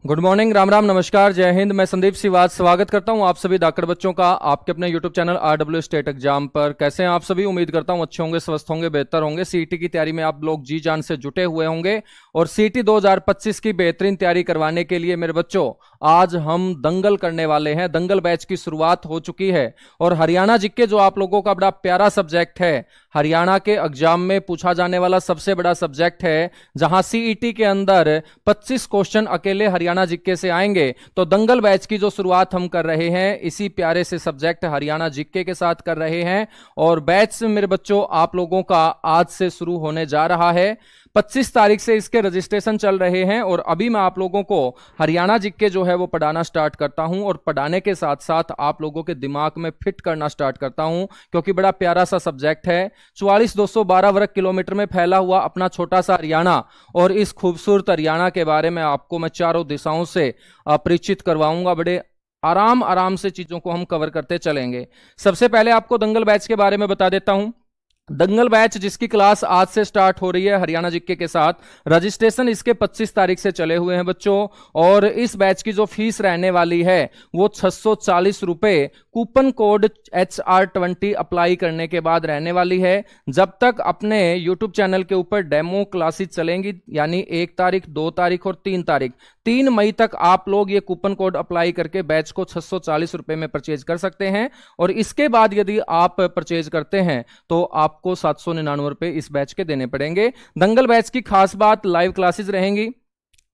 Good morning, Ram Ram, नमस्कार, जय हिंद। मैं संदीप सिवाज स्वागत करता हूं आप सभी धाकड़ बच्चों का आपके अपने YouTube channel RW state exam पर। कैसे हैं आप सभी? उम्मीद करता हूं अच्छे होंगे, स्वस्थ होंगे, बेहतर होंगे। सीईटी की तैयारी में आप लोग जी जान से जुटे हुए होंगे और सीईटी 2025 की बेहतरीन तैयारी करवाने के लिए मेरे बच्चों आज हम दंगल करने वाले हैं। दंगल बैच की शुरुआत हो चुकी है और हरियाणा जीके जो आप लोगों का बड़ा प्यारा सब्जेक्ट है, हरियाणा के एग्जाम में पूछा जाने वाला सबसे बड़ा सब्जेक्ट है, जहां सीईटी के अंदर 25 क्वेश्चन अकेले हरियाणा जीके से आएंगे। तो दंगल बैच की जो शुरुआत हम कर रहे हैं इसी प्यारे से सब्जेक्ट हरियाणा जीके के साथ कर रहे हैं और बैच मेरे बच्चों आप लोगों का आज से शुरू होने जा रहा है। 25 तारीख से इसके रजिस्ट्रेशन चल रहे हैं और अभी मैं आप लोगों को हरियाणा जीके जो है वो पढ़ाना स्टार्ट करता हूं और पढ़ाने के साथ साथ आप लोगों के दिमाग में फिट करना स्टार्ट करता हूं, क्योंकि बड़ा प्यारा सा सब्जेक्ट है। 44,212 वर्ग किलोमीटर में फैला हुआ अपना छोटा सा हरियाणा और इस खूबसूरत हरियाणा के बारे में आपको मैं चारों दिशाओं से परिचित करवाऊंगा। बड़े आराम आराम से चीजों को हम कवर करते चलेंगे। सबसे पहले आपको दंगल बैच के बारे में बता देता हूं। दंगल बैच जिसकी क्लास आज से स्टार्ट हो रही है हरियाणा जीके के साथ, रजिस्ट्रेशन इसके 25 तारीख से चले हुए हैं बच्चों। और इस बैच की जो फीस रहने वाली है वो 640 रुपए कूपन कोड HR20 अप्लाई करने के बाद रहने वाली है। जब तक अपने यूट्यूब चैनल के ऊपर डेमो क्लासेस चलेंगी, यानी 1 तारीख, 2 तारीख और 3 तारीख, 3 मई तक आप लोग ये कूपन कोड अप्लाई करके बैच को 640 रुपए में परचेज कर सकते हैं। और इसके बाद यदि आप परचेज करते हैं तो आपको 799 रुपए इस बैच के देने पड़ेंगे। दंगल बैच की खास बात, लाइव क्लासेस रहेंगी।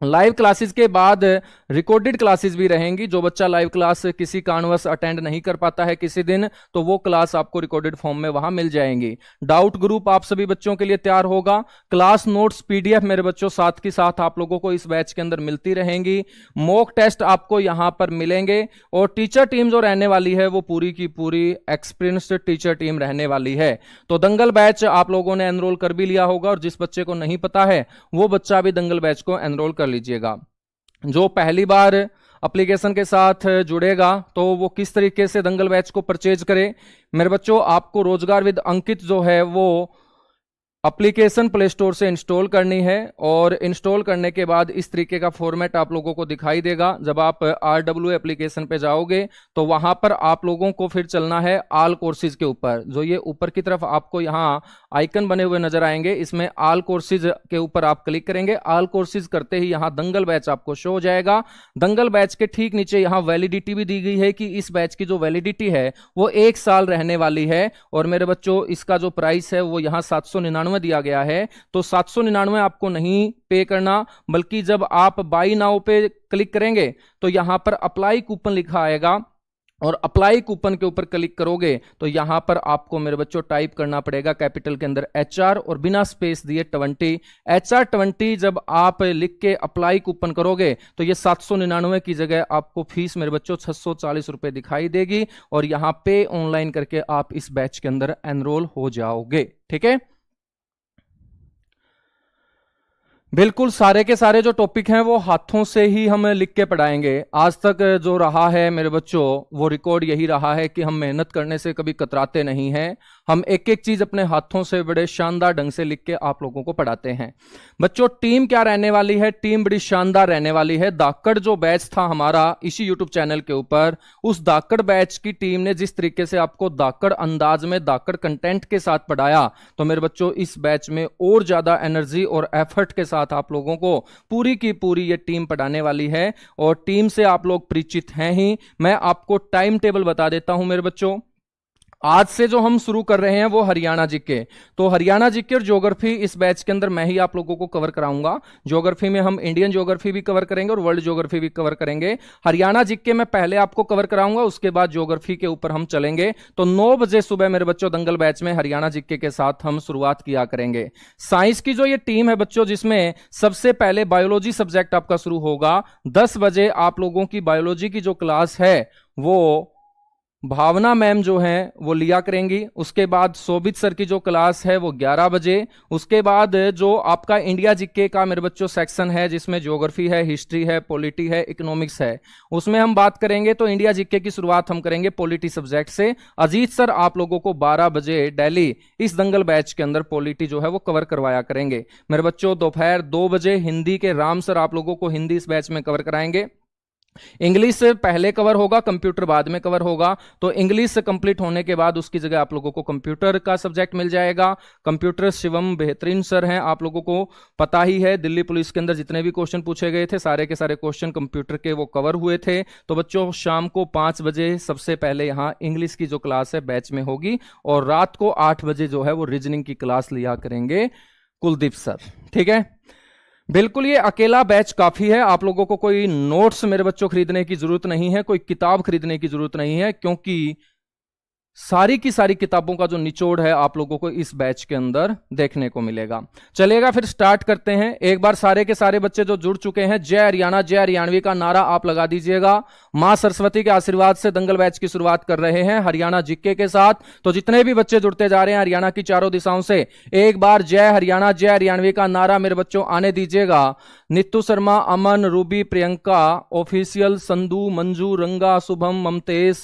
लाइव क्लासेस के बाद रिकॉर्डेड क्लासेस भी रहेंगी। जो बच्चा लाइव क्लास किसी कारणवश अटेंड नहीं कर पाता है किसी दिन, तो वो क्लास आपको रिकॉर्डेड फॉर्म में वहां मिल जाएंगी। डाउट ग्रुप आप सभी बच्चों के लिए तैयार होगा। क्लास नोट्स PDF मेरे बच्चों साथ के साथ आप लोगों को इस बैच के अंदर मिलती रहेंगी। मॉक टेस्ट आपको यहां पर मिलेंगे और टीचर टीम जो रहने वाली है वो पूरी की पूरी एक्सपीरियंस्ड टीचर टीम रहने वाली है। तो दंगल बैच आप लोगों ने एनरोल कर भी लिया होगा और जिस बच्चे को नहीं पता है वो बच्चा भी दंगल बैच को एनरोल कर लीजिएगा। जो पहली बार एप्लीकेशन के साथ जुड़ेगा तो वो किस तरीके से दंगल बैच को परचेज करे? मेरे बच्चों, आपको रोजगार विद अंकित जो है वो एप्लीकेशन प्ले स्टोर से इंस्टॉल करनी है और इंस्टॉल करने के बाद इस तरीके का फॉर्मेट आप लोगों को दिखाई देगा। जब आप RW एप्लीकेशन पे जाओगे तो वहां पर आप लोगों को फिर चलना है ऑल कोर्सेज के ऊपर। जो ये ऊपर की तरफ आपको यहाँ आइकन बने हुए नजर आएंगे, इसमें ऑल कोर्सेज के ऊपर आप क्लिक करेंगे। ऑल कोर्सेज करते ही यहाँ दंगल बैच आपको शो हो जाएगा। दंगल बैच के ठीक नीचे यहाँ वैलिडिटी भी दी गई है कि इस बैच की जो वैलिडिटी है वो 1 साल रहने वाली है। और मेरे बच्चों, इसका जो प्राइस है वो यहाँ 799 दिया गया है। तो 799 आपको नहीं पे करना, बल्कि जब आप बाई नाउ पे क्लिक करेंगे तो यहां पर अप्लाई कूपन लिखा आएगा और अप्लाई कूपन के ऊपर क्लिक करोगे तो यहां पर आपको मेरे बच्चों टाइप करना पड़ेगा कैपिटल के अंदर HR और बिना स्पेस दिए 20। HR20 जब आप लिख के अप्लाई कूपन करोगे तो ये 799 की जगह आपको फीस मेरे बच्चों 640 रुपए दिखाई देगी और यहां पे ऑनलाइन करके आप इस बैच के अंदर एनरोल हो जाओगे। ठीक है, बिल्कुल सारे के सारे जो टॉपिक हैं वो हाथों से ही हम लिख के पढ़ाएंगे। आज तक जो रहा है मेरे बच्चों वो रिकॉर्ड यही रहा है कि हम मेहनत करने से कभी कतराते नहीं हैं। हम एक एक चीज अपने हाथों से बड़े शानदार ढंग से लिख के आप लोगों को पढ़ाते हैं। बच्चों, टीम क्या रहने वाली है? टीम बड़ी शानदार रहने वाली है। दाकड़ जो बैच था हमारा इसी यूट्यूब चैनल के ऊपर, उस दाकड़ बैच की टीम ने जिस तरीके से आपको दाकड़ अंदाज में दाकड़ कंटेंट के साथ पढ़ाया, तो मेरे बच्चों इस बैच में और ज्यादा एनर्जी और एफर्ट के साथ आप लोगों को पूरी की पूरी ये टीम पढ़ाने वाली है और टीम से आप लोग परिचित हैं ही। मैं आपको टाइम टेबल बता देता हूं मेरे बच्चों। आज से जो हम शुरू कर रहे हैं वो हरियाणा जीके। तो हरियाणा जीके और ज्योग्राफी इस बैच के अंदर मैं ही आप लोगों को कवर कराऊंगा। ज्योग्राफी में हम इंडियन ज्योग्राफी भी कवर करेंगे और वर्ल्ड ज्योग्राफी भी कवर करेंगे। हरियाणा जीके में पहले आपको कवर कराऊंगा, उसके बाद ज्योग्राफी के ऊपर हम चलेंगे। तो 9 बजे सुबह मेरे बच्चों दंगल बैच में हरियाणा जीके के साथ हम शुरुआत किया करेंगे। साइंस की जो ये टीम है बच्चों, जिसमें सबसे पहले बायोलॉजी सब्जेक्ट आपका शुरू होगा। 10 बजे आप लोगों की बायोलॉजी की जो क्लास है वो भावना मैम जो हैं वो लिया करेंगी। उसके बाद शोभित सर की जो क्लास है वो 11 बजे। उसके बाद जो आपका इंडिया जीके का मेरे बच्चों सेक्शन है, जिसमें ज्योग्राफी है, हिस्ट्री है, पॉलिटी है, इकोनॉमिक्स है, उसमें हम बात करेंगे। तो इंडिया जीके की शुरुआत हम करेंगे पॉलिटी सब्जेक्ट से। अजीत सर आप लोगों को 12 बजे डेली इस दंगल बैच के अंदर पॉलिटी जो है वो कवर करवाया करेंगे। मेरे बच्चों दोपहर 2 बजे हिंदी के राम सर आप लोगों को हिंदी इस बैच में कवर कराएंगे। इंग्लिश से पहले कवर होगा, कंप्यूटर बाद में कवर होगा। तो इंग्लिश से कंप्लीट होने के बाद उसकी जगह आप लोगों को कंप्यूटर का सब्जेक्ट मिल जाएगा। कंप्यूटर शिवम बेहतरीन सर हैं, आप लोगों को पता ही है दिल्ली पुलिस के अंदर जितने भी क्वेश्चन पूछे गए थे सारे के सारे क्वेश्चन कंप्यूटर के वो कवर हुए थे। तो बच्चों शाम को 5 बजे सबसे पहले यहाँ इंग्लिश की जो क्लास है बैच में होगी, और रात को 8 बजे जो है वो रीजनिंग की क्लास लिया करेंगे कुलदीप सर। ठीक है, बिल्कुल ये अकेला बैच काफी है। आप लोगों को कोई नोट्स मेरे बच्चों खरीदने की जरूरत नहीं है, कोई किताब खरीदने की जरूरत नहीं है, क्योंकि सारी की सारी किताबों का जो निचोड़ है आप लोगों को इस बैच के अंदर देखने को मिलेगा। चलेगा, फिर स्टार्ट करते हैं। एक बार सारे के सारे बच्चे जो जुड़ चुके हैं, जय हरियाणा जय हरियाणवी का नारा आप लगा दीजिएगा। मां सरस्वती के आशीर्वाद से दंगल बैच की शुरुआत कर रहे हैं हरियाणा जीके के साथ। तो जितने भी बच्चे जुड़ते जा रहे हैं हरियाणा की चारों दिशाओं से, एक बार जय हरियाणा जय हरियाणवी का नारा मेरे बच्चों आने दीजिएगा। नित्तू शर्मा, अमन, रूबी, प्रियंका ऑफिशियल, संधू, मंजू, रंगा, शुभम, ममतेश,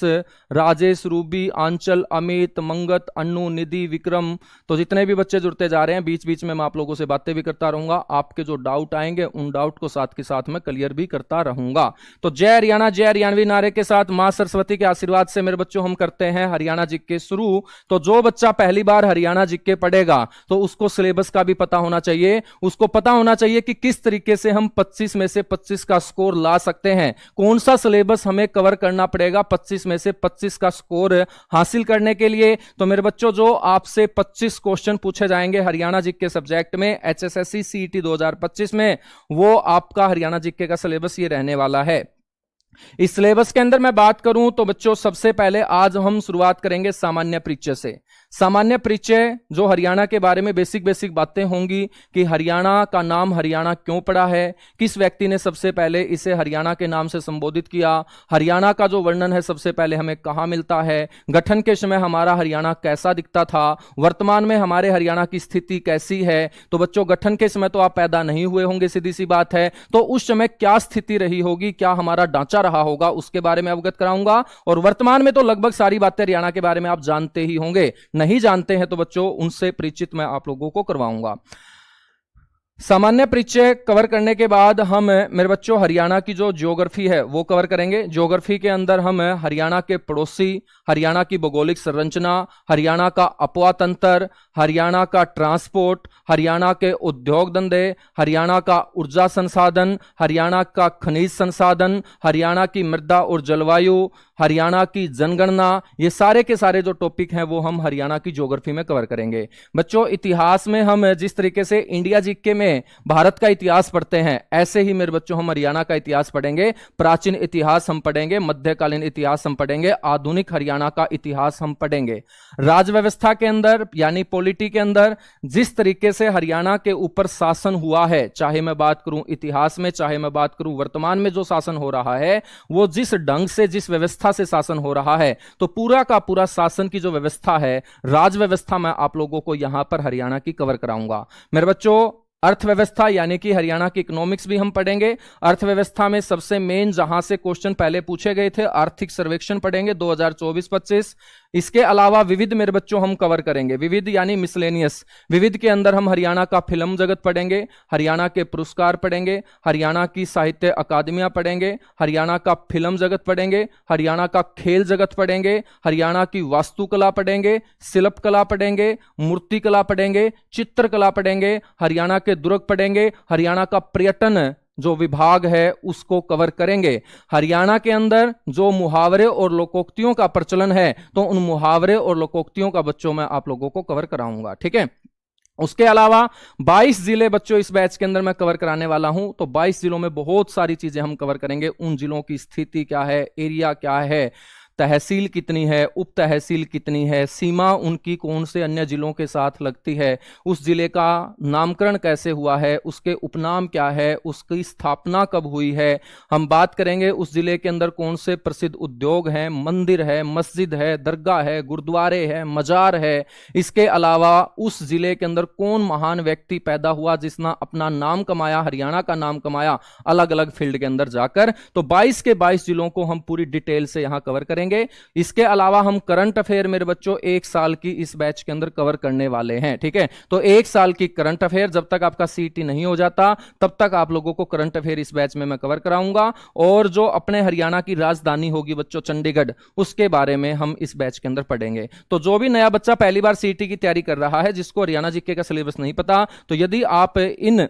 राजेश, रूबी, आंचल, अमित, मंगत, अन्नू, निधि, विक्रम। तो जितने भी बच्चे जुड़ते जा रहे हैं, बीच बीच में मैं आप लोगों से बातें भी करता रहूंगा। आपके जो डाउट आएंगे उन डाउट को साथ के साथ में क्लियर भी करता रहूंगा। तो जय हरियाणा जय हरियाणवी नारे के साथ मां सरस्वती के आशीर्वाद से मेरे बच्चों हम करते हैं हरियाणा जीके शुरू। तो जो बच्चा पहली बार हरियाणा जीके पढ़ेगा तो उसको सिलेबस का भी पता होना चाहिए, उसको पता होना चाहिए कि किस तरीके से हम 25 में से 25 का स्कोर ला सकते हैं, कौन सा सिलेबस हमें कवर करना पड़ेगा 25 में से 25 का स्कोर हासिल करने के लिए। तो मेरे बच्चों जो आपसे 25 क्वेश्चन पूछे जाएंगे हरियाणा जीके सब्जेक्ट में एचएसएससी सीईटी 2025 में, वो आपका हरियाणा जीके का सिलेबस ये रहने वाला है। इस सिलेबस के अंदर मैं बात करूं तो बच्चों सबसे पहले आज हम शुरुआत करेंगे सामान्य परिचय से। सामान्य परिचय जो हरियाणा के बारे में बेसिक बेसिक बातें होंगी कि हरियाणा का नाम हरियाणा क्यों पड़ा है, किस व्यक्ति ने सबसे पहले इसे हरियाणा के नाम से संबोधित किया, हरियाणा का जो वर्णन है सबसे पहले हमें कहां मिलता है, गठन के समय हमारा हरियाणा कैसा दिखता था, वर्तमान में हमारे हरियाणा की स्थिति कैसी है। तो बच्चों गठन के समय तो आप पैदा नहीं हुए होंगे, सीधी सी बात है, तो उस समय क्या स्थिति रही होगी, क्या हमारा ढांचा रहा होगा, उसके बारे में अवगत कराऊंगा। और वर्तमान में तो लगभग सारी बातें हरियाणा के बारे में आप जानते ही होंगे, नहीं जानते हैं तो बच्चों उनसे परिचित मैं आप लोगों को करवाऊंगा। सामान्य परिचय कवर करने के बाद हम मेरे बच्चों हरियाणा की जो ज्योग्राफी है वो कवर करेंगे। ज्योग्राफी के अंदर हम हरियाणा के पड़ोसी, हरियाणा की भौगोलिक संरचना, हरियाणा का अपवा तंत्र, हरियाणा का ट्रांसपोर्ट, हरियाणा के उद्योग धंधे, हरियाणा का ऊर्जा संसाधन, हरियाणा का खनिज संसाधन, हरियाणा की मृदा और जलवायु, हरियाणा की जनगणना, ये सारे के सारे जो टॉपिक हैं वो हम हरियाणा की ज्योग्राफी में कवर करेंगे। बच्चों इतिहास में हम जिस तरीके से इंडिया जीके में भारत का इतिहास पढ़ते हैं, ऐसे ही मेरे बच्चों हम हरियाणा का इतिहास पढ़ेंगे। प्राचीन इतिहास हम पढ़ेंगे, मध्यकालीन इतिहास हम पढ़ेंगे, आधुनिक हरियाणा का इतिहास हम पढ़ेंगे। राज व्यवस्था के अंदर यानी पॉलिटी के अंदर जिस तरीके से हरियाणा के ऊपर शासन हुआ है, चाहे मैं बात करूं इतिहास में, चाहे मैं बात करूं वर्तमान में जो शासन हो रहा है, वो जिस ढंग से जिस व्यवस्था से शासन हो रहा है, तो पूरा का पूरा शासन की जो व्यवस्था है, राज व्यवस्था, मैं आप लोगों को यहां पर हरियाणा की कवर कराऊंगा। मेरे बच्चों अर्थव्यवस्था यानी कि हरियाणा की इकोनॉमिक्स भी हम पढ़ेंगे। अर्थव्यवस्था में सबसे मेन जहां से क्वेश्चन पहले पूछे गए थे, आर्थिक सर्वेक्षण पढ़ेंगे 2024-25। इसके अलावा विविध मेरे बच्चों हम कवर करेंगे। विविध यानी मिसलेनियस, विविध के अंदर हम हरियाणा का फिल्म जगत पढ़ेंगे, हरियाणा के पुरस्कार पढ़ेंगे, हरियाणा की साहित्य अकादमियां पढ़ेंगे, हरियाणा का फिल्म जगत पढ़ेंगे, हरियाणा का खेल जगत पढ़ेंगे, हरियाणा की वास्तुकला पढ़ेंगे, शिल्प कला पढ़ेंगे, मूर्ति कला पढ़ेंगे, चित्रकला पढ़ेंगे, हरियाणा के दुर्ग पढ़ेंगे, हरियाणा का पर्यटन जो विभाग है उसको कवर करेंगे। हरियाणा के अंदर जो मुहावरे और लोकोक्तियों का प्रचलन है, तो उन मुहावरे और लोकोक्तियों का बच्चों मैं आप लोगों को कवर कराऊंगा। ठीक है, उसके अलावा 22 जिले बच्चों इस बैच के अंदर मैं कवर कराने वाला हूं। तो 22 जिलों में बहुत सारी चीजें हम कवर करेंगे। उन जिलों की स्थिति क्या है, एरिया क्या है, तहसील कितनी है, उप तहसील कितनी है, सीमा उनकी कौन से अन्य जिलों के साथ लगती है, उस जिले का नामकरण कैसे हुआ है, उसके उपनाम क्या है, उसकी स्थापना कब हुई है। हम बात करेंगे उस जिले के अंदर कौन से प्रसिद्ध उद्योग हैं, मंदिर है, मस्जिद है, दरगाह है, गुरुद्वारे है, मजार है। इसके अलावा उस जिले के अंदर कौन महान व्यक्ति पैदा हुआ जिसने अपना नाम कमाया, हरियाणा का नाम कमाया अलग अलग फील्ड के अंदर जाकर। तो 22 के 22 जिलों को हम पूरी डिटेल से यहां कवर करेंगे। इसके अलावा हम करंट अफेयर मेरे बच्चों 1 साल की इस बैच के अंदर कवर करने वाले हैं, ठीक है। तो 1 साल की करंट अफेयर, जब तक आपका सीटी नहीं हो जाता तब तक आप लोगों को करंट अफेयर इस बैच में मैं कवर कराऊंगा। और जो अपने हरियाणा की राजधानी होगी बच्चों चंडीगढ़, उसके बारे में हम इस बैच के अंदर पढ़ेंगे। तो जो भी नया बच्चा पहली बार सीटी की तैयारी कर रहा है, जिसको हरियाणा जीके का सिलेबस नहीं पता, तो यदि आप इन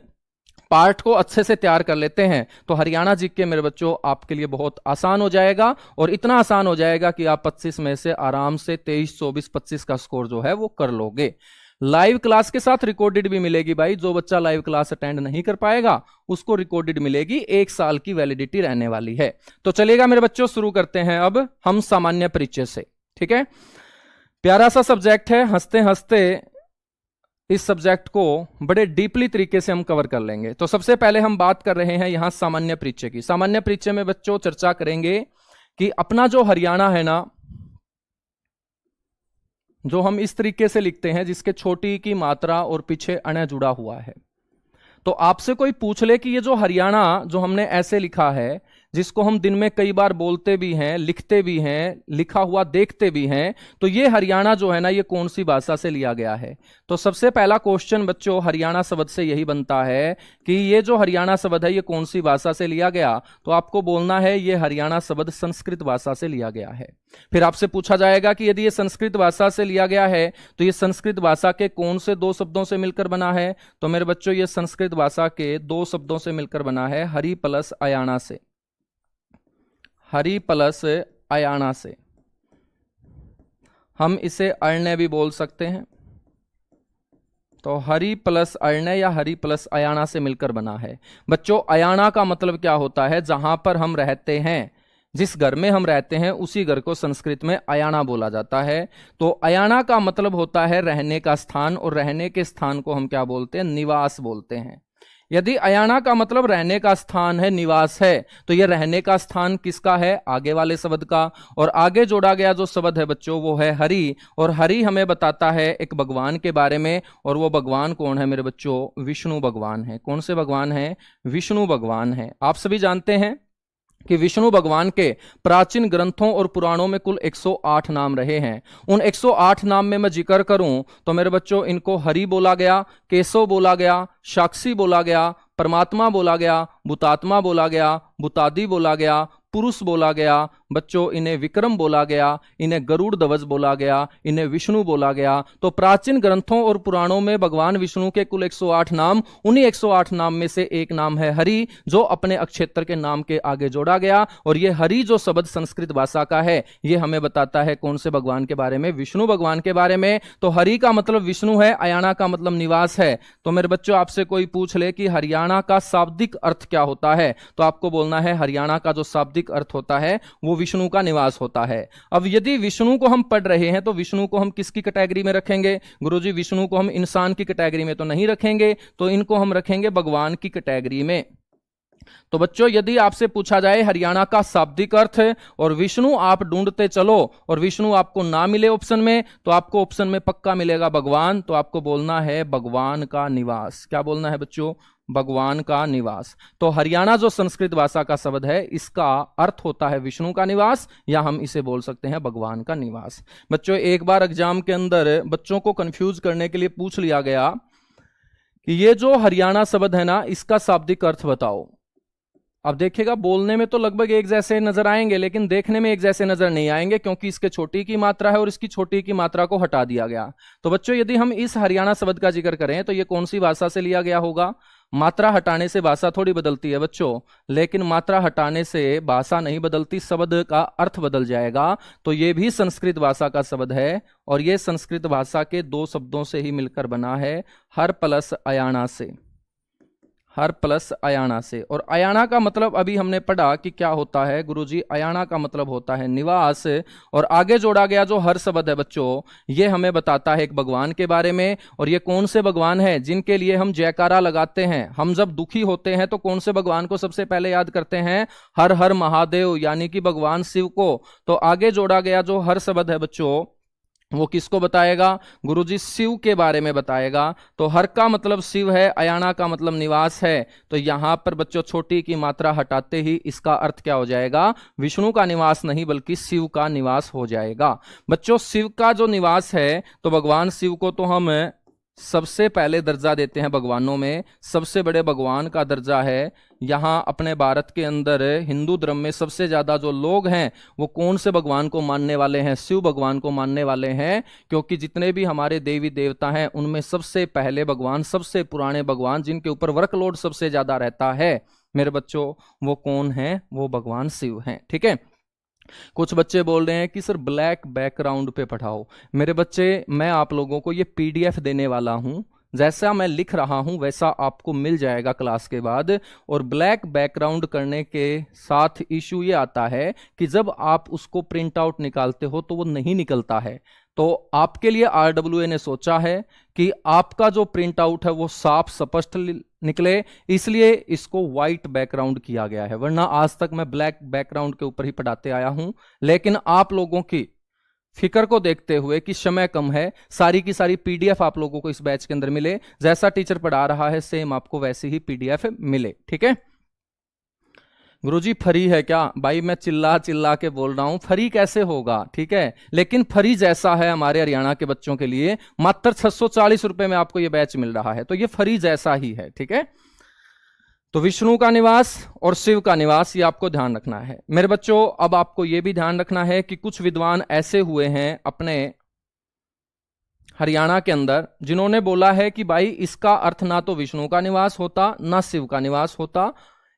पार्ट को अच्छे से तैयार कर लेते हैं तो हरियाणा जीके मेरे बच्चों आपके लिए बहुत आसान हो जाएगा। और इतना आसान हो जाएगा कि आप 25 में से आराम से 23, 24, 25 का स्कोर जो है वो कर लोगे। लाइव क्लास के साथ रिकॉर्डेड भी मिलेगी भाई। जो बच्चा लाइव क्लास अटेंड नहीं कर पाएगा उसको रिकॉर्डेड मिलेगी, 1 साल की वैलिडिटी रहने वाली है। तो चलेगा मेरे बच्चों, शुरू करते हैं अब हम सामान्य परिचय से, ठीक है। प्यारा सा सब्जेक्ट है, हंसते हंसते इस सब्जेक्ट को बड़े डीपली तरीके से हम कवर कर लेंगे। तो सबसे पहले हम बात कर रहे हैं यहां सामान्य परिचय की। सामान्य परिचय में बच्चों चर्चा करेंगे कि अपना जो हरियाणा है ना, जो हम इस तरीके से लिखते हैं जिसके छोटी की मात्रा और पीछे अण जुड़ा हुआ है। तो आपसे कोई पूछ ले कि ये जो हरियाणा जो हमने ऐसे लिखा है, जिसको हम दिन में कई बार बोलते भी हैं, लिखते भी हैं, लिखा हुआ देखते भी हैं, तो ये हरियाणा जो है ना, ये कौन सी भाषा से लिया गया है। तो सबसे पहला क्वेश्चन बच्चों हरियाणा शब्द से यही बनता है कि ये जो हरियाणा शब्द है ये कौन सी भाषा से लिया गया। तो आपको बोलना है ये हरियाणा शब्द संस्कृत भाषा से लिया गया है। फिर आपसे पूछा जाएगा कि यदि ये संस्कृत भाषा से लिया गया है तो ये संस्कृत भाषा के कौन से 2 शब्दों से मिलकर बना है। तो मेरे बच्चों ये संस्कृत भाषा के 2 शब्दों से मिलकर बना है, हरि प्लस अयाना से। हरि प्लस अयाना से हम इसे अर्ण भी बोल सकते हैं। तो हरि प्लस अर्ण या हरि प्लस अयाना से मिलकर बना है। बच्चों अयाना का मतलब क्या होता है, जहां पर हम रहते हैं, जिस घर में हम रहते हैं उसी घर को संस्कृत में अयाना बोला जाता है। तो अयाना का मतलब होता है रहने का स्थान, और रहने के स्थान को हम क्या बोलते हैं, निवास बोलते हैं। यदि अयाना का मतलब रहने का स्थान है, निवास है, तो यह रहने का स्थान किसका है, आगे वाले शब्द का। और आगे जोड़ा गया जो शब्द है बच्चों वो है हरि, और हरि हमें बताता है एक भगवान के बारे में। और वो भगवान कौन है मेरे बच्चों, विष्णु भगवान है। कौन से भगवान है, विष्णु भगवान है। आप सभी जानते हैं कि विष्णु भगवान के प्राचीन ग्रंथों और पुराणों में कुल 108 नाम रहे हैं। उन 108 नाम में मैं जिक्र करूं तो मेरे बच्चों इनको हरि बोला गया, केशव बोला गया, साक्षी बोला गया, परमात्मा बोला गया, भूतात्मा बोला गया, भूतादि बोला गया, पुरुष बोला गया। बच्चों इन्हें विक्रम बोला गया, इन्हें गरुड़ ध्वज बोला गया, इन्हें विष्णु बोला गया। तो प्राचीन ग्रंथों और पुराणों में भगवान विष्णु के कुल 108 नाम, उन्हीं 108 नाम में से एक नाम है हरि, जो अपने अक्षेत्र के नाम के आगे जोड़ा गया। और ये हरि जो शब्द संस्कृत भाषा का है, ये हमें बताता है कौन से भगवान के बारे में, विष्णु भगवान के बारे में। तो हरि का मतलब विष्णु है, अयाना का मतलब निवास है। तो मेरे बच्चों आपसे कोई पूछ ले कि हरियाणा का शाब्दिक अर्थ क्या होता है, तो आपको बोलना है हरियाणा का जो शाब्दिक अर्थ होता है वो विष्णु का निवास होता है। अब यदि विष्णु को हम पढ़ रहे हैं तो विष्णु को हम किसकी कैटेगरी में रखेंगे, गुरुजी विष्णु को हम इंसान की कैटेगरी में तो नहीं रखेंगे, तो इनको हम रखेंगे भगवान की कैटेगरी में। तो बच्चों यदि आपसे पूछा जाए हरियाणा का शाब्दिक अर्थ और विष्णु आप ढूंढते चलो और विष्णु आपको ना मिले ऑप्शन में, तो आपको ऑप्शन में पक्का मिलेगा भगवान। तो आपको बोलना है भगवान का निवास। क्या बोलना है बच्चों, भगवान का निवास। तो हरियाणा जो संस्कृत भाषा का शब्द है, इसका अर्थ होता है विष्णु का निवास, या हम इसे बोल सकते हैं भगवान का निवास। बच्चों एक बार एग्जाम के अंदर बच्चों को कंफ्यूज करने के लिए पूछ लिया गया कि ये जो हरियाणा शब्द है ना, इसका शाब्दिक अर्थ बताओ। अब देखिएगा बोलने में तो लगभग एक जैसे नजर आएंगे, लेकिन देखने में एक जैसे नजर नहीं आएंगे, क्योंकि इसके छोटी की मात्रा है और इसकी छोटी की मात्रा को हटा दिया गया। तो बच्चों यदि हम इस हरियाणा शब्द का जिक्र करें तो ये कौन सी भाषा से लिया गया होगा। मात्रा हटाने से भाषा थोड़ी बदलती है बच्चों, लेकिन मात्रा हटाने से भाषा नहीं बदलती, शब्द का अर्थ बदल जाएगा। तो ये भी संस्कृत भाषा का शब्द है, और ये संस्कृत भाषा के 2 शब्दों से ही मिलकर बना है, हर प्लस अयाना से। हर प्लस अयाना से। और अयाना का मतलब अभी हमने पढ़ा कि क्या होता है गुरुजी, अयाना का मतलब होता है निवास। और आगे जोड़ा गया जो हर शब्द है बच्चों, ये हमें बताता है एक भगवान के बारे में। और ये कौन से भगवान हैं जिनके लिए हम जयकारा लगाते हैं? हम जब दुखी होते हैं तो कौन से भगवान को सबसे पहले याद करते हैं? हर हर महादेव, यानी कि भगवान शिव को। तो आगे जोड़ा गया जो हर शब्द है बच्चों, वो किसको बताएगा? गुरुजी शिव के बारे में बताएगा। तो हर का मतलब शिव है, अयाना का मतलब निवास है। तो यहां पर बच्चों छोटी की मात्रा हटाते ही इसका अर्थ क्या हो जाएगा? विष्णु का निवास नहीं बल्कि शिव का निवास हो जाएगा। बच्चों शिव का जो निवास है, तो भगवान शिव को तो हम सबसे पहले दर्जा देते हैं भगवानों में, सबसे बड़े भगवान का दर्जा है। यहाँ अपने भारत के अंदर हिंदू धर्म में सबसे ज्यादा जो लोग हैं वो कौन से भगवान को मानने वाले हैं? शिव भगवान को मानने वाले हैं। क्योंकि जितने भी हमारे देवी देवता हैं उनमें सबसे पहले भगवान, सबसे पुराने भगवान जिनके ऊपर वर्कलोड सबसे ज्यादा रहता है मेरे बच्चों, वो कौन है? वो भगवान शिव हैं। ठीक है। कुछ बच्चे बोल रहे हैं कि सर ब्लैक बैकग्राउंड पे पढ़ाओ। मेरे बच्चे, मैं आप लोगों को ये पीडीएफ देने वाला हूं, जैसा मैं लिख रहा हूं वैसा आपको मिल जाएगा क्लास के बाद। और ब्लैक बैकग्राउंड करने के साथ इशू ये आता है कि जब आप उसको प्रिंट आउट निकालते हो तो वो नहीं निकलता है। तो आपके लिए आरडब्ल्यूए ने सोचा है कि आपका जो प्रिंट आउट है वो साफ स्पष्ट निकले, इसलिए इसको व्हाइट बैकग्राउंड किया गया है। वरना आज तक मैं ब्लैक बैकग्राउंड के ऊपर ही पढ़ाते आया हूं। लेकिन आप लोगों की फिक्र को देखते हुए कि समय कम है, सारी की सारी पीडीएफ आप लोगों को इस बैच के अंदर मिले। जैसा टीचर पढ़ा रहा है सेम आपको वैसी ही पीडीएफ मिले। ठीक है। गुरुजी फ्री है क्या? भाई मैं चिल्ला चिल्ला के बोल रहा हूं, फ्री कैसे होगा? ठीक है, लेकिन फ्री जैसा है हमारे हरियाणा के बच्चों के लिए, मात्र 640 रुपए में आपको यह बैच मिल रहा है, तो यह फ्री जैसा ही है। ठीक है। तो विष्णु का निवास और शिव का निवास, ये आपको ध्यान रखना है मेरे बच्चों। अब आपको यह भी ध्यान रखना है कि कुछ विद्वान ऐसे हुए हैं अपने हरियाणा के अंदर जिन्होंने बोला है कि भाई इसका अर्थ ना तो विष्णु का निवास होता ना शिव का निवास होता,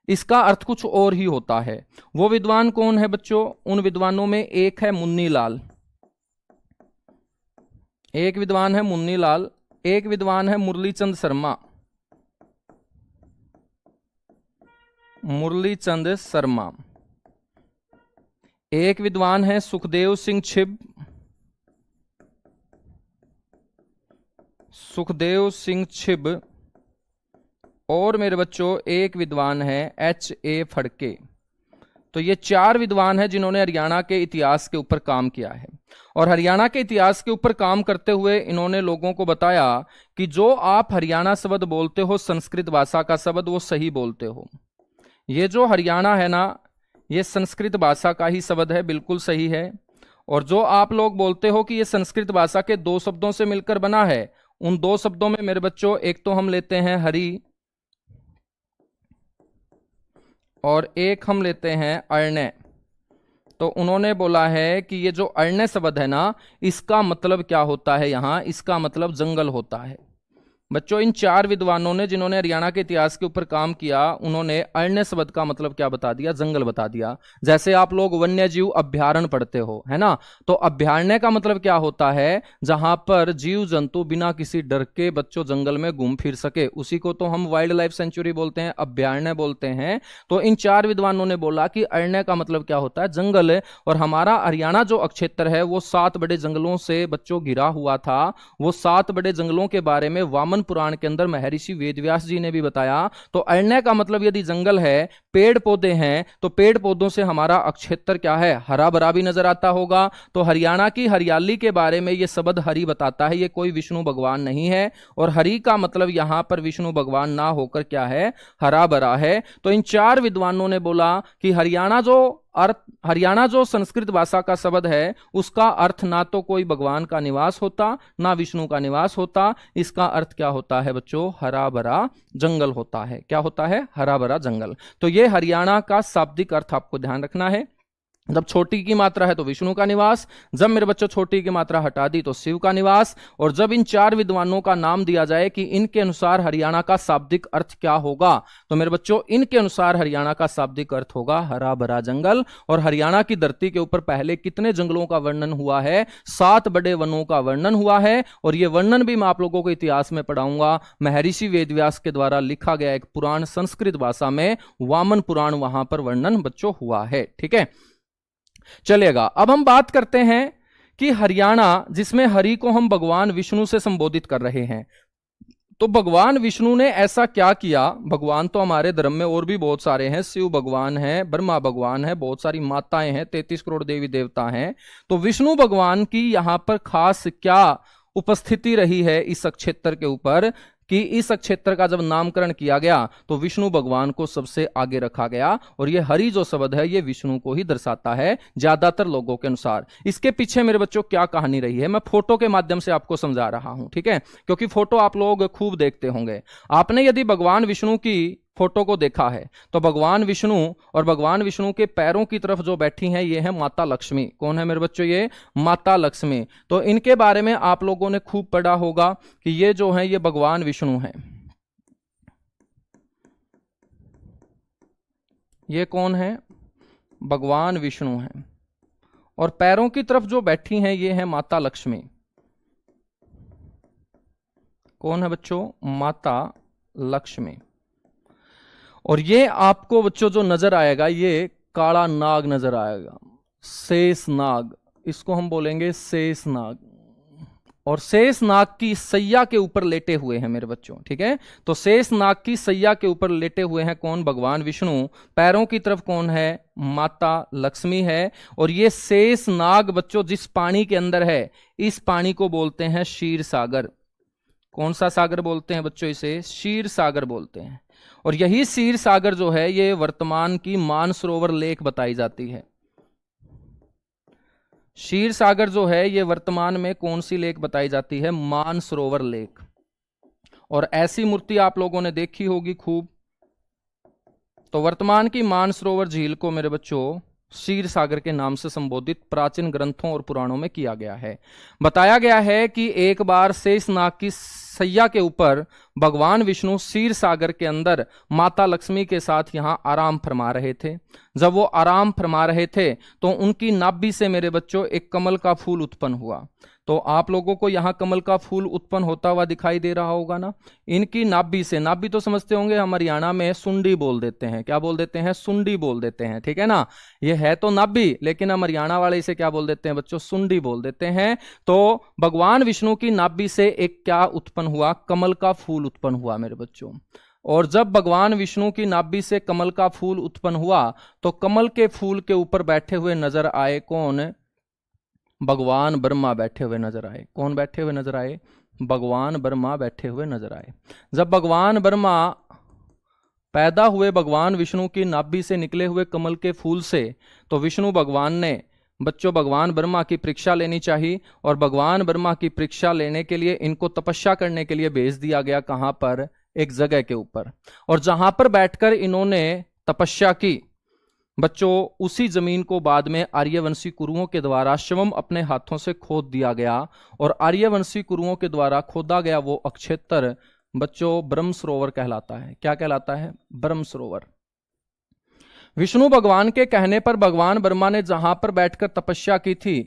इसका अर्थ कुछ और ही होता है। वो विद्वान कौन है बच्चों? उन विद्वानों में एक है मुन्नी लाल, एक विद्वान है मुन्नी लाल, एक विद्वान है मुरलीचंद शर्मा, मुरलीचंद शर्मा, एक विद्वान है सुखदेव सिंह छिब, सुखदेव सिंह छिब, और मेरे बच्चों एक विद्वान है H.A. फड़के। तो ये चार विद्वान हैं जिन्होंने हरियाणा के इतिहास के ऊपर काम किया है। और हरियाणा के इतिहास के ऊपर काम करते हुए इन्होंने लोगों को बताया कि जो आप हरियाणा शब्द बोलते हो, संस्कृत भाषा का शब्द, वो सही बोलते हो। ये जो हरियाणा है ना, ये संस्कृत भाषा का ही शब्द है, बिल्कुल सही है। और जो आप लोग बोलते हो कि ये संस्कृत भाषा के दो शब्दों से मिलकर बना है, उन दो शब्दों में मेरे बच्चों एक तो हम लेते हैं हरि और एक हम लेते हैं अरण्य। तो उन्होंने बोला है कि ये जो अरण्य शब्द है ना, इसका मतलब क्या होता है? यहां इसका मतलब जंगल होता है। बच्चों इन चार विद्वानों ने जिन्होंने हरियाणा के इतिहास के ऊपर काम किया, उन्होंने अरण्य शब्द का मतलब क्या बता दिया? जंगल बता दिया। जैसे आप लोग वन्य जीव अभ्यारण्य पढ़ते हो, है ना, तो अभ्यारण्य का मतलब क्या होता है? जहां पर जीव जंतु बिना किसी डर के बच्चों जंगल में घूम फिर सके, उसी को तो हम वाइल्ड लाइफ सेंचुरी बोलते हैं, अभ्यारण्य बोलते हैं। तो इन चार विद्वानों ने बोला कि अरण्य का मतलब क्या होता है? जंगल। और हमारा हरियाणा जो क्षेत्र है वो 7 बड़े जंगलों से बच्चों घिरा हुआ था। वो 7 बड़े जंगलों के बारे में वामन पुराण के अंदर महर्षि वेदव्यास जी ने भी बताया। तो अरण्य का मतलब यदि जंगल है, पेड़ पौधे हैं, तो पेड़ पौधों से हमारा क्षेत्र क्या है? हरा भरा भी नजर आता होगा। तो हरियाणा की हरियाली के बारे में यह शब्द हरि बताता है, ये कोई विष्णु भगवान नहीं है। और हरि का मतलब यहां पर विष्णु भगवान ना होकर क्या है? हरा भरा है। तो इन चार विद्वानों ने बोला कि हरियाणा जो संस्कृत भाषा का शब्द है, उसका अर्थ ना तो कोई भगवान का निवास होता ना विष्णु का निवास होता। इसका अर्थ क्या होता है बच्चों? हरा भरा जंगल होता है। क्या होता है? हरा भरा जंगल। तो ये हरियाणा का शाब्दिक अर्थ आपको ध्यान रखना है। जब छोटी की मात्रा है तो विष्णु का निवास, जब मेरे बच्चों छोटी की मात्रा हटा दी तो शिव का निवास। और जब इन चार विद्वानों का नाम दिया जाए कि इनके अनुसार हरियाणा का शाब्दिक अर्थ क्या होगा, तो मेरे बच्चों इनके अनुसार हरियाणा का शाब्दिक अर्थ होगा हरा भरा जंगल। और हरियाणा की धरती के ऊपर पहले कितने जंगलों का वर्णन हुआ है? 7 बड़े वनों का वर्णन हुआ है। और यह वर्णन भी मैं आप लोगों को इतिहास में पढ़ाऊंगा। महर्षि वेदव्यास के द्वारा लिखा गया एक पुराण संस्कृत भाषा में, वामन पुराण, वहां पर वर्णन बच्चों हुआ है। ठीक है, चलिएगा अब हम बात करते हैं कि हरियाणा, जिसमें हरि को हम भगवान विष्णु से संबोधित कर रहे हैं, तो भगवान विष्णु ने ऐसा क्या किया? भगवान तो हमारे धर्म में और भी बहुत सारे हैं, शिव भगवान है, ब्रह्मा भगवान है, बहुत सारी माताएं हैं, 33 करोड़ देवी देवता हैं। तो विष्णु भगवान की यहां पर खास क्या उपस्थिति रही है इस क्षेत्र के ऊपर कि इस क्षेत्र का जब नामकरण किया गया तो विष्णु भगवान को सबसे आगे रखा गया। और ये हरि जो शब्द है ये विष्णु को ही दर्शाता है ज्यादातर लोगों के अनुसार। इसके पीछे मेरे बच्चों क्या कहानी रही है, मैं फोटो के माध्यम से आपको समझा रहा हूं। ठीक है, क्योंकि फोटो आप लोग खूब देखते होंगे। आपने यदि भगवान विष्णु की फोटो को देखा है तो भगवान विष्णु और भगवान विष्णु के पैरों की तरफ जो बैठी हैं ये है माता लक्ष्मी। कौन है मेरे बच्चों? ये माता लक्ष्मी। तो इनके बारे में आप लोगों ने खूब पढ़ा होगा कि ये जो है ये भगवान विष्णु है। ये कौन है? भगवान विष्णु है। और पैरों की तरफ जो बैठी हैं ये है माता लक्ष्मी। कौन है बच्चों? माता लक्ष्मी। और ये आपको बच्चों जो नजर आएगा ये काला नाग नजर आएगा, शेष नाग, इसको हम बोलेंगे शेष नाग। और शेष नाग की सैया के ऊपर लेटे हुए हैं मेरे बच्चों। ठीक है, तो शेष नाग की सैया के ऊपर लेटे हुए हैं कौन? भगवान विष्णु। पैरों की तरफ कौन है? माता लक्ष्मी है। और ये शेष नाग बच्चों जिस पानी के अंदर है इस पानी को बोलते हैं क्षीर सागर। कौन सा सागर बोलते हैं बच्चों? इसे क्षीर सागर बोलते हैं। और यही क्षीर सागर जो है ये वर्तमान की मानसरोवर लेक बताई जाती है। क्षीर सागर जो है ये वर्तमान में कौन सी लेक बताई जाती है? मानसरोवर लेक। और ऐसी मूर्ति आप लोगों ने देखी होगी खूब। तो वर्तमान की मानसरोवर झील को मेरे बच्चों क्षीर सागर के नाम से संबोधित प्राचीन ग्रंथों और पुराणों में किया गया है। बताया गया है कि एक बार शेषनाग की सैया के ऊपर भगवान विष्णु क्षीर सागर के अंदर माता लक्ष्मी के साथ यहां आराम फरमा रहे थे। जब वो आराम फरमा रहे थे तो उनकी नाभि से मेरे बच्चों एक कमल का फूल उत्पन्न हुआ। तो आप लोगों को यहां कमल का फूल उत्पन्न होता हुआ दिखाई दे रहा होगा ना। इनकी नाभि से, नाभि तो समझते होंगे, हम हरियाणा में सुंडी बोल देते हैं। क्या बोल देते हैं? सुंडी बोल देते हैं। ठीक है ना, ये है तो नाभि लेकिन हम हरियाणा वाले इसे क्या बोल देते हैं बच्चों? सुंडी बोल देते हैं। तो भगवान विष्णु की नाभि से एक क्या उत्पन्न हुआ? कमल का फूल उत्पन्न हुआ मेरे बच्चों। और जब भगवान विष्णु की नाभि से कमल का फूल उत्पन्न हुआ तो कमल के फूल के ऊपर बैठे हुए नजर आए कौन? भगवान ब्रह्मा बैठे हुए नजर आए। कौन बैठे हुए नजर आए? भगवान ब्रह्मा बैठे हुए नजर आए। जब भगवान ब्रह्मा पैदा हुए भगवान विष्णु की नाभि से निकले हुए कमल के फूल से, तो विष्णु भगवान ने बच्चों भगवान ब्रह्मा की परीक्षा लेनी चाहिए। और भगवान ब्रह्मा की परीक्षा लेने के लिए इनको तपस्या करने के लिए भेज दिया गया। कहां पर? एक जगह के ऊपर। और जहां पर बैठकर इन्होंने तपस्या की बच्चों, उसी जमीन को बाद में आर्यवंशी कुरुओं के द्वारा स्वयं अपने हाथों से खोद दिया गया। और आर्यवंशी कुरुओं के द्वारा खोदा गया वो अक्षेत्र बच्चों ब्रह्म सरोवर कहलाता है। क्या कहलाता है? ब्रह्म सरोवर। विष्णु भगवान के कहने पर भगवान ब्रह्मा ने जहां पर बैठकर तपस्या की थी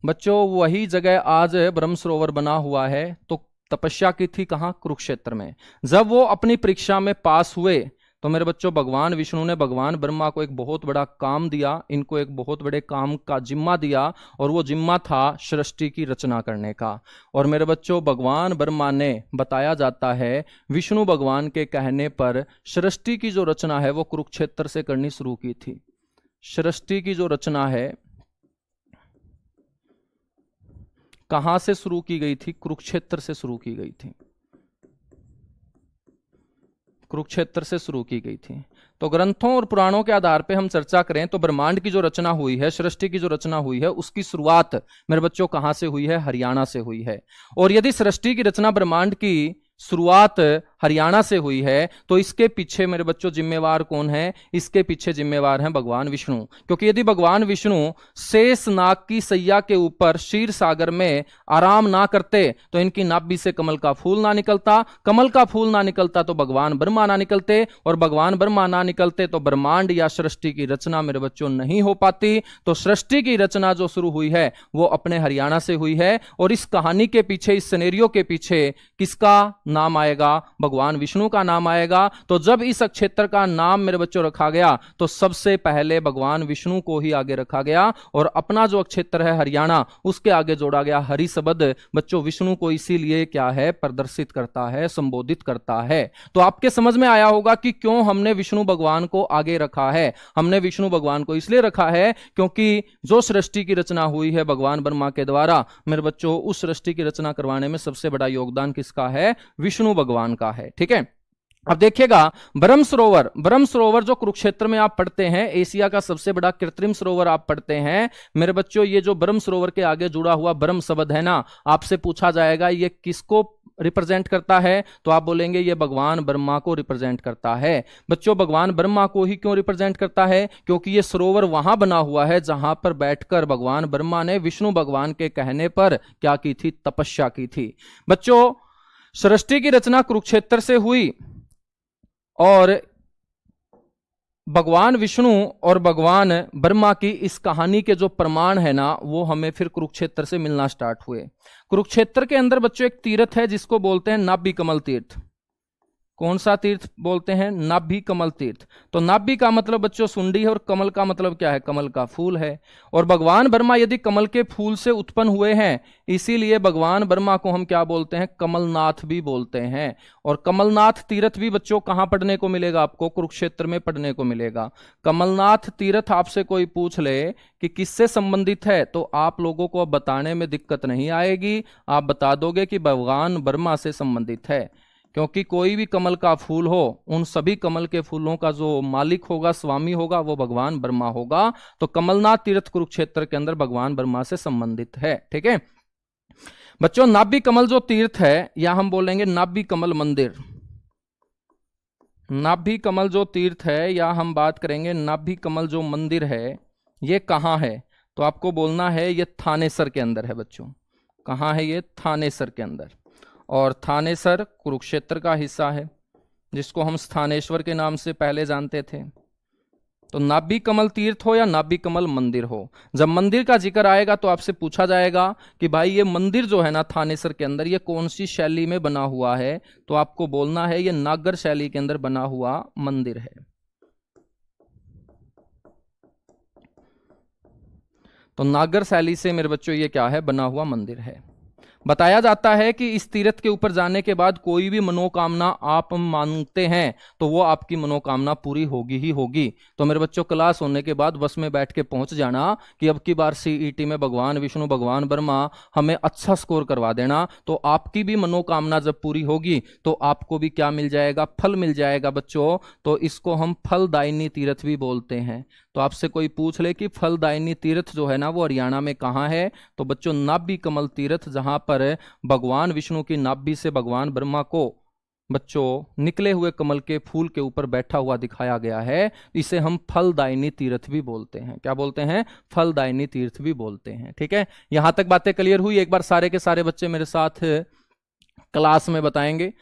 बच्चों, वही जगह आज ब्रह्म सरोवर बना हुआ है। तो तपस्या की थी कहां? कुरुक्षेत्र में। जब वो अपनी परीक्षा में पास हुए तो मेरे बच्चों भगवान विष्णु ने भगवान ब्रह्मा को एक बहुत बड़ा काम दिया, इनको एक बहुत बड़े काम का जिम्मा दिया। और वो जिम्मा था सृष्टि की रचना करने का। और मेरे बच्चों भगवान ब्रह्मा ने, बताया जाता है विष्णु भगवान के कहने पर, सृष्टि की जो रचना है वो कुरुक्षेत्र से करनी शुरू की थी। सृष्टि की जो रचना है कहां से शुरू की गई थी? कुरुक्षेत्र से शुरू की गई थी। कुरुक्षेत्र से शुरू की गई थी। तो ग्रंथों और पुराणों के आधार पे हम चर्चा करें तो ब्रह्मांड की जो रचना हुई है, सृष्टि की जो रचना हुई है, उसकी शुरुआत मेरे बच्चों कहां से हुई है? हरियाणा से हुई है। और यदि सृष्टि की रचना, ब्रह्मांड की शुरुआत हरियाणा से हुई है, तो इसके पीछे मेरे बच्चों जिम्मेवार कौन है? इसके पीछे जिम्मेवार हैं भगवान विष्णु। क्योंकि यदि भगवान विष्णु शेष नाग की सैया के ऊपर क्षीर सागर में आराम ना करते तो इनकी नाभि से कमल का फूल ना निकलता, कमल का फूल ना निकलता तो भगवान ब्रह्मा ना निकलते, और भगवान ब्रह्मा ना निकलते तो ब्रह्मांड या सृष्टि की रचना मेरे बच्चों नहीं हो पाती। तो सृष्टि की रचना जो शुरू हुई है वो अपने हरियाणा से हुई है। और इस कहानी के पीछे, इस सिनेरियो के पीछे किसका नाम आएगा? भगवान विष्णु का नाम आएगा। तो जब इस क्षेत्र का नाम मेरे बच्चों रखा गया तो सबसे पहले भगवान विष्णु को ही आगे रखा गया, और अपना जो क्षेत्र है हरियाणा उसके आगे जोड़ा गया हरि शब्द। बच्चों विष्णु को इसीलिए क्या है? प्रदर्शित करता है, संबोधित करता है। तो आपके समझ में आया होगा कि क्यों हमने विष्णु भगवान को आगे रखा है। हमने विष्णु भगवान को इसलिए रखा है क्योंकि जो सृष्टि की रचना हुई है भगवान ब्रह्मा के द्वारा, मेरे बच्चों उस सृष्टि की रचना करवाने में सबसे बड़ा योगदान किसका है? विष्णु भगवान का है। ठीक है, अब देखिएगा ब्रह्म सरोवर जो कुरुक्षेत्र में आप पढ़ते हैं, एशिया का सबसे बड़ा कृत्रिम सरोवर आप पढ़ते हैं मेरे बच्चों। ये जो ब्रह्म सरोवर के आगे जुड़ा हुआ ब्रह्म शब्द है ना, आपसे पूछा जाएगा ये किसको रिप्रेजेंट करता है, तो आप बोलेंगे ये भगवान ब्रह्मा को रिप्रेजेंट करता है। बच्चों भगवान ब्रह्मा को ही क्यों रिप्रेजेंट करता है? क्योंकि ये सरोवर वहां बना हुआ है जहां पर बैठकर भगवान ब्रह्मा ने विष्णु भगवान के कहने पर क्या की थी? तपस्या की थी। बच्चों सृष्टि की रचना कुरुक्षेत्र से हुई, और भगवान विष्णु और भगवान ब्रह्मा की इस कहानी के जो प्रमाण है ना, वो हमें फिर कुरुक्षेत्र से मिलना स्टार्ट हुए। कुरुक्षेत्र के अंदर बच्चों एक तीर्थ है जिसको बोलते हैं नाभि कमल तीर्थ। कौन सा तीर्थ बोलते हैं? नाभि कमल तीर्थ। तो नाभि का मतलब बच्चों सुंडी है, और कमल का मतलब क्या है? कमल का फूल है। और भगवान ब्रह्मा यदि कमल के फूल से उत्पन्न हुए हैं, इसीलिए भगवान ब्रह्मा को हम क्या बोलते हैं? कमलनाथ भी बोलते हैं। और कमलनाथ तीर्थ भी बच्चों कहां पढ़ने को मिलेगा? आपको कुरुक्षेत्र में पढ़ने को मिलेगा। कमलनाथ तीर्थ आपसे कोई पूछ ले कि किससे संबंधित है, तो आप लोगों को अब बताने में दिक्कत नहीं आएगी। आप बता दोगे कि भगवान ब्रह्मा से संबंधित है, क्योंकि कोई भी कमल का फूल हो, उन सभी कमल के फूलों का जो मालिक होगा, स्वामी होगा, वो भगवान ब्रह्मा होगा। तो कमलनाथ तीर्थ कुरुक्षेत्र के अंदर भगवान ब्रह्मा से संबंधित है। ठीक है बच्चों, नाभि कमल जो तीर्थ है, या हम बोलेंगे नाभि कमल मंदिर। नाभि कमल जो तीर्थ है, या हम बात करेंगे नाभि कमल जो मंदिर है, ये कहाँ है? तो आपको बोलना है ये थानेसर के अंदर है। बच्चों कहाँ है ये? थानेसर के अंदर। और थानेसर कुरुक्षेत्र का हिस्सा है, जिसको हम स्थानेश्वर के नाम से पहले जानते थे। तो नाभि कमल तीर्थ हो या नाभि कमल मंदिर हो, जब मंदिर का जिक्र आएगा तो आपसे पूछा जाएगा कि भाई ये मंदिर जो है ना थानेसर के अंदर, ये कौन सी शैली में बना हुआ है? तो आपको बोलना है ये नागर शैली के अंदर बना हुआ मंदिर है। तो नागर शैली से मेरे बच्चों ये क्या है? बना हुआ मंदिर है। बताया जाता है कि इस तीर्थ के ऊपर जाने के बाद कोई भी मनोकामना आप मांगते हैं तो वो आपकी मनोकामना पूरी होगी ही होगी। तो मेरे बच्चों क्लास होने के बाद बस में बैठ के पहुंच जाना कि अब की बार सीईटी में भगवान विष्णु भगवान ब्रह्मा हमें अच्छा स्कोर करवा देना, तो आपकी भी मनोकामना जब पूरी होगी तो आपको भी क्या मिल जाएगा? फल मिल जाएगा बच्चों। तो इसको हम फलदायिनी तीर्थ भी बोलते हैं। तो आपसे कोई पूछ ले कि फलदायिनी तीर्थ जो है ना वो हरियाणा में कहाँ है, तो बच्चों नाभि कमल तीर्थ, जहां पर भगवान विष्णु की नाभि से भगवान ब्रह्मा को बच्चों निकले हुए कमल के फूल के ऊपर बैठा हुआ दिखाया गया है, इसे हम फलदायिनी तीर्थ भी बोलते हैं। क्या बोलते हैं? फलदायिनी तीर्थ भी बोलते हैं। ठीक है, यहां तक बातें क्लियर हुई? एक बार सारे के सारे बच्चे मेरे साथ क्लास में बताएंगे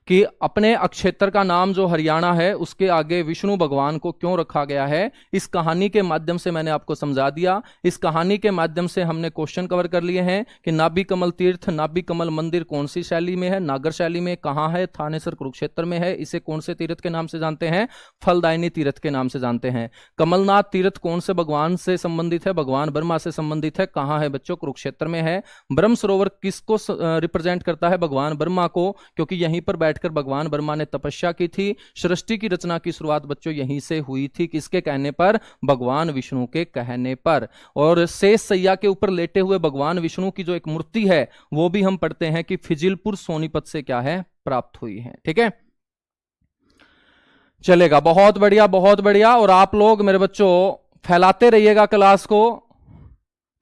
कि अपने अक्षेत्र का नाम जो हरियाणा है उसके आगे विष्णु भगवान को क्यों रखा गया है। इस कहानी के माध्यम से मैंने आपको समझा दिया। इस कहानी के माध्यम से हमने क्वेश्चन कवर कर लिए हैं कि नाभि कमल तीर्थ, नाभि कमल मंदिर कौन सी शैली में है? नागर शैली में। कहाँ है? थानेसर कुरुक्षेत्र में है। इसे कौन से तीर्थ के नाम से जानते हैं? फलदायिनी तीर्थ के नाम से जानते हैं। कमलनाथ तीर्थ कौन से भगवान से संबंधित है? भगवान ब्रह्मा से संबंधित है। कहाँ है बच्चों? कुरुक्षेत्र में है। ब्रह्म सरोवर किसको रिप्रेजेंट करता है? भगवान ब्रह्मा को, क्योंकि यहीं पर बैठकर भगवान ब्रह्मा ने तपस्या की थी। सृष्टि की रचना की शुरुआत बच्चों यहीं से हुई थी। किसके कहने पर? भगवान विष्णु के कहने पर। और शेष सैया के ऊपर लेटे हुए भगवान विष्णु की जो एक मूर्ति है वो भी हम पढ़ते हैं कि फिजिलपुर सोनीपत से क्या है? प्राप्त हुई है। ठीक है, चलेगा, बहुत बढ़िया बहुत बढ़िया। और आप लोग मेरे बच्चों फैलाते रहिएगा क्लास को,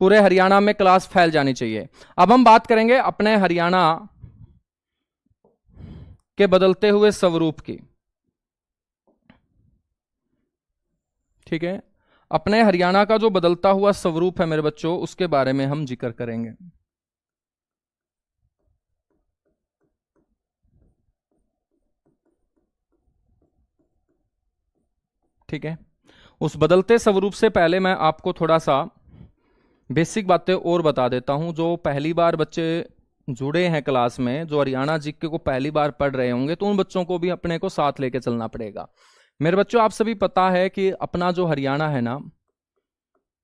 पूरे हरियाणा में क्लास फैल जानी चाहिए। अब हम बात करेंगे अपने हरियाणा के बदलते हुए स्वरूप की। ठीक है, अपने हरियाणा का जो बदलता हुआ स्वरूप है मेरे बच्चों, उसके बारे में हम जिक्र करेंगे। ठीक है, उस बदलते स्वरूप से पहले मैं आपको थोड़ा सा बेसिक बातें और बता देता हूं। जो पहली बार बच्चे जुड़े हैं क्लास में, जो हरियाणा जीके को पहली बार पढ़ रहे होंगे, तो उन बच्चों को भी अपने को साथ लेके चलना पड़ेगा। मेरे बच्चों, आप सभी पता है कि अपना जो हरियाणा है ना,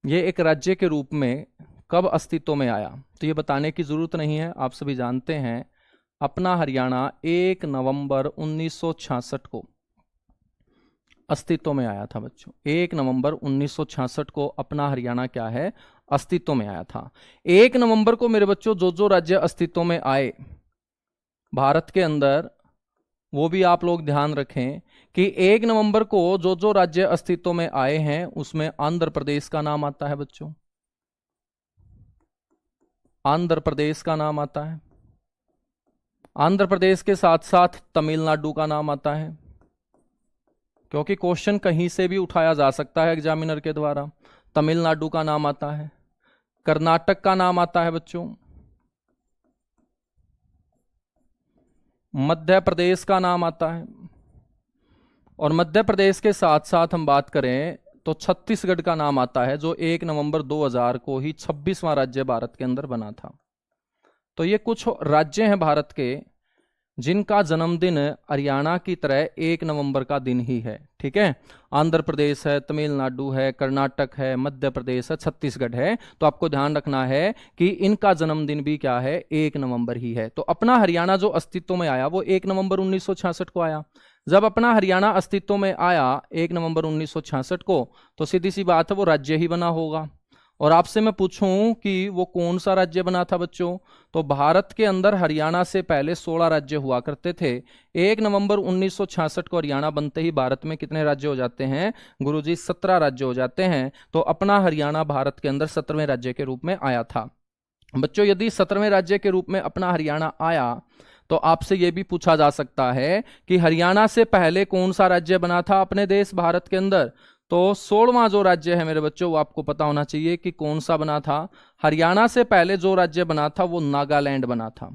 ये एक राज्य के रूप में कब अस्तित्व में आया, तो ये बताने की जरूरत नहीं है, आप सभी जानते हैं। अपना हरियाणा 1 नवंबर 1966 को अस्तित्व में आया था बच्चों। 1 नवंबर 1966 को अपना हरियाणा क्या है, अस्तित्व में आया था। 1 नवंबर को मेरे बच्चों जो राज्य अस्तित्व में आए भारत के अंदर, वो भी आप लोग ध्यान रखें कि 1 नवंबर को जो राज्य अस्तित्व में आए हैं, उसमें आंध्र प्रदेश का नाम आता है बच्चों। आंध्र प्रदेश का नाम आता है। आंध्र प्रदेश के साथ साथ तमिलनाडु का नाम आता है, क्योंकि क्वेश्चन कहीं से भी उठाया जा सकता है एग्जामिनर के द्वारा। तमिलनाडु का नाम आता है, कर्नाटक का नाम आता है बच्चों, मध्य प्रदेश का नाम आता है, और मध्य प्रदेश के साथ साथ हम बात करें तो छत्तीसगढ़ का नाम आता है, जो 1 नवंबर 2000 को ही 26वां राज्य भारत के अंदर बना था। तो ये कुछ राज्य हैं भारत के जिनका जन्मदिन हरियाणा की तरह 1 नवंबर का दिन ही है। ठीक है, आंध्र प्रदेश है, तमिलनाडु है, कर्नाटक है, मध्य प्रदेश है, छत्तीसगढ़ है। तो आपको ध्यान रखना है कि इनका जन्मदिन भी क्या है, 1 नवंबर ही है। तो अपना हरियाणा जो अस्तित्व में आया वो 1 नवंबर 1966 को आया। जब अपना हरियाणा अस्तित्व में आया 1 नवंबर 1966 को, तो सीधी सी बात है वो राज्य ही बना होगा। और आपसे मैं पूछूं कि वो कौन सा राज्य बना था बच्चों, तो भारत के अंदर हरियाणा से पहले 16 राज्य हुआ करते थे। 1 नवंबर 1966 को हरियाणा बनते ही भारत में कितने राज्य हो जाते हैं गुरुजी, 17 राज्य हो जाते हैं। तो अपना हरियाणा भारत के अंदर 17वें राज्य के रूप में आया था बच्चों। यदि 17वें राज्य के रूप में अपना हरियाणा आया, तो आपसे यह भी पूछा जा सकता है कि हरियाणा से पहले कौन सा राज्य बना था अपने देश भारत के अंदर। तो 16वां जो राज्य है मेरे बच्चों, वो आपको पता होना चाहिए कि कौन सा बना था। हरियाणा से पहले जो राज्य बना था वो नागालैंड बना था।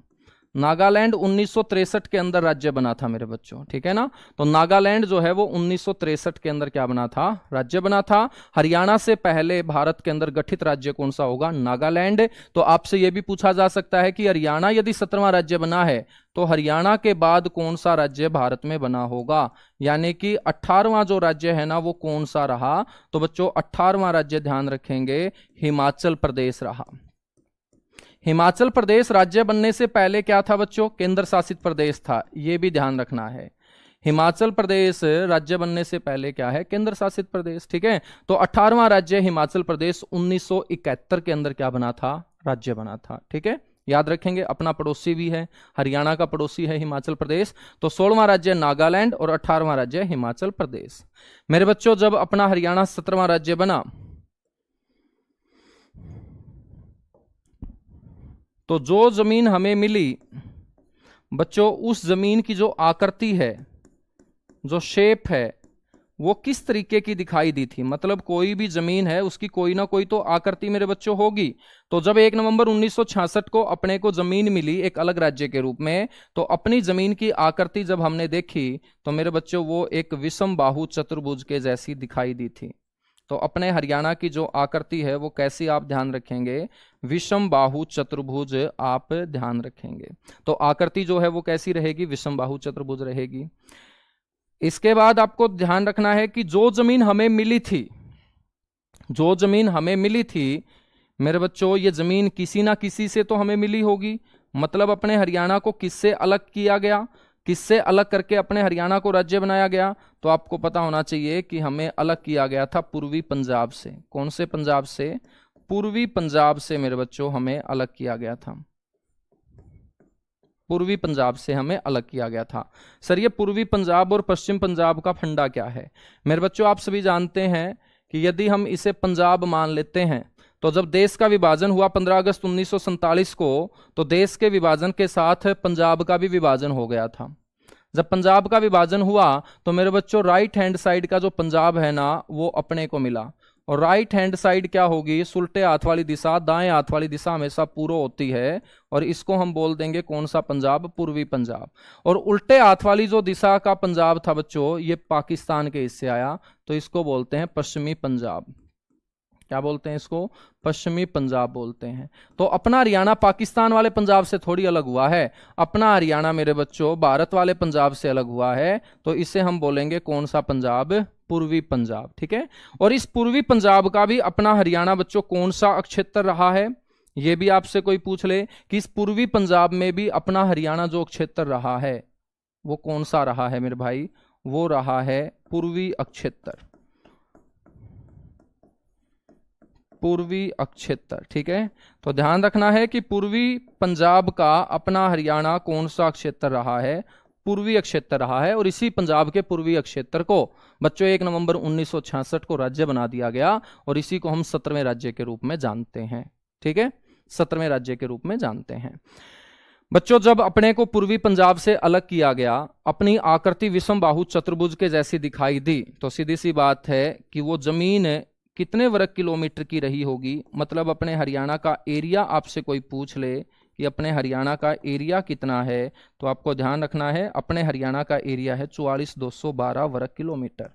नागालैंड 1963 के अंदर राज्य बना था मेरे बच्चों। ठीक है ना, तो नागालैंड जो है वो 1963 के अंदर क्या बना था, राज्य बना था। हरियाणा से पहले भारत के अंदर गठित राज्य कौन सा होगा, नागालैंड। तो आपसे यह भी पूछा जा सकता है कि हरियाणा यदि 17वां राज्य बना है, तो हरियाणा के बाद कौन सा राज्य भारत में बना होगा, यानी कि 18वां जो राज्य है ना वो कौन सा रहा। तो बच्चों 18वां राज्य ध्यान रखेंगे, हिमाचल प्रदेश रहा। हिमाचल प्रदेश राज्य बनने से पहले क्या था बच्चों, केंद्र शासित प्रदेश था। यह भी ध्यान रखना है, हिमाचल प्रदेश राज्य बनने से पहले क्या है, केंद्र शासित प्रदेश। ठीक है, तो 18वां राज्य हिमाचल प्रदेश 1971 के अंदर क्या बना था, राज्य बना था। ठीक है, याद रखेंगे, अपना पड़ोसी भी है, हरियाणा का पड़ोसी है हिमाचल प्रदेश। तो 16वां राज्य नागालैंड और 18वां राज्य हिमाचल प्रदेश। मेरे बच्चों जब अपना हरियाणा 17वां राज्य बना, तो जो जमीन हमें मिली बच्चों, उस जमीन की जो आकृति है, जो शेप है, वो किस तरीके की दिखाई दी थी। मतलब कोई भी जमीन है उसकी कोई ना कोई तो आकृति मेरे बच्चों होगी। तो जब 1 नवंबर 1966 को अपने को जमीन मिली एक अलग राज्य के रूप में, तो अपनी जमीन की आकृति जब हमने देखी तो मेरे बच्चों वो एक विषम बाहु चतुर्भुज के जैसी दिखाई दी थी। तो अपने हरियाणा की जो आकृति है वो कैसी आप ध्यान रखेंगे, विषम बाहु चतुर्भुज आप ध्यान रखेंगे। तो आकृति जो है वो कैसी रहेगी, विषम बाहु चतुर्भुज रहेगी। इसके बाद आपको ध्यान रखना है कि जो जमीन हमें मिली थी, जो जमीन हमें मिली थी मेरे बच्चों, ये जमीन किसी ना किसी से तो हमें मिली होगी। मतलब अपने हरियाणा को किससे अलग किया गया, किससे अलग करके अपने हरियाणा को राज्य बनाया गया। तो आपको पता होना चाहिए कि हमें अलग किया गया था पूर्वी पंजाब से। कौन से पंजाब से, पूर्वी पंजाब से मेरे बच्चों हमें अलग किया गया था। पूर्वी पंजाब से हमें अलग किया गया था। सर ये पूर्वी पंजाब और पश्चिम पंजाब का फंडा क्या है। मेरे बच्चों आप सभी जानते हैं कि यदि हम इसे पंजाब मान लेते हैं, तो जब देश का विभाजन हुआ 15 अगस्त 1947 को, तो देश के विभाजन के साथ पंजाब का भी विभाजन हो गया था। जब पंजाब का विभाजन हुआ तो मेरे बच्चों राइट हैंड साइड का जो पंजाब है ना वो अपने को मिला, और राइट हैंड साइड क्या होगी, उल्टे हाथ वाली दिशा, दाएं हाथ वाली दिशा हमेशा पूर्व होती है, और इसको हम बोल देंगे कौन सा पंजाब, पूर्वी पंजाब। और उल्टे हाथ वाली जो दिशा का पंजाब था बच्चों, ये पाकिस्तान के हिस्से आया, तो इसको बोलते हैं पश्चिमी पंजाब। क्या बोलते हैं इसको, पश्चिमी पंजाब बोलते हैं। तो अपना हरियाणा पाकिस्तान वाले पंजाब से थोड़ी अलग हुआ है, अपना हरियाणा मेरे बच्चों भारत वाले पंजाब से अलग हुआ है, तो इसे हम बोलेंगे कौन सा पंजाब, पूर्वी पंजाब। ठीक है, और इस पूर्वी पंजाब का भी अपना हरियाणा बच्चों कौन सा क्षेत्र रहा है, यह भी आपसे कोई पूछ ले कि इस पूर्वी पंजाब में भी अपना हरियाणा जो क्षेत्र रहा है वो कौन सा रहा है मेरे भाई, वो रहा है पूर्वी क्षेत्र, पूर्वी क्षेत्र। ठीक है, तो ध्यान रखना है कि पूर्वी पंजाब का अपना हरियाणा कौन सा क्षेत्र रहा है, पूर्वी क्षेत्र रहा है। और इसी पंजाब के पूर्वी क्षेत्र को बच्चों 1 नवंबर 1966 को राज्य बना दिया गया, और इसी को हम 17वें राज्य के रूप में जानते हैं। ठीक है, 17वें राज्य के रूप में जानते हैं। बच्चों जब अपने को पूर्वी पंजाब से अलग किया गया, अपनी आकृति विषम बाहु चतुर्भुज के जैसी दिखाई दी, तो सीधी सी बात है कि वो जमीन कितने वर्ग किलोमीटर की रही होगी, मतलब अपने हरियाणा का एरिया आपसे कोई पूछ ले कि अपने हरियाणा का एरिया कितना है, तो आपको ध्यान रखना है अपने हरियाणा का एरिया है 44,212 वर्ग किलोमीटर,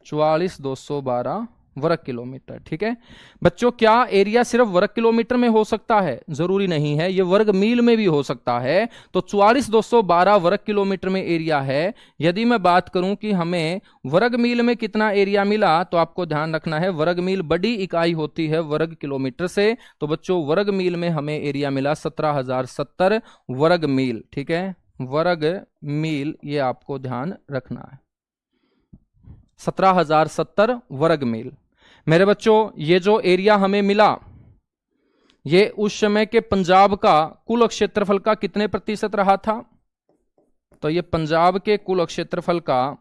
44,212 वर्ग किलोमीटर। ठीक है बच्चों, क्या एरिया सिर्फ वर्ग किलोमीटर में हो सकता है, जरूरी नहीं है, ये वर्ग मील में भी हो सकता है। तो 44,212 वर्ग किलोमीटर में एरिया है। यदि मैं बात करूं कि हमें वर्ग मील में कितना एरिया मिला, तो आपको ध्यान रखना है वर्ग मील बड़ी इकाई होती है वर्ग किलोमीटर से, तो बच्चों वर्ग मील में हमें एरिया मिला 17,070 वर्ग मील। ठीक है, वर्ग मील, ये आपको ध्यान रखना है, 17,070 वर्ग मील। मेरे बच्चों ये जो एरिया हमें मिला, ये उस समय के पंजाब का कुल क्षेत्रफल का कितने प्रतिशत रहा था, तो ये पंजाब के कुल क्षेत्रफल का,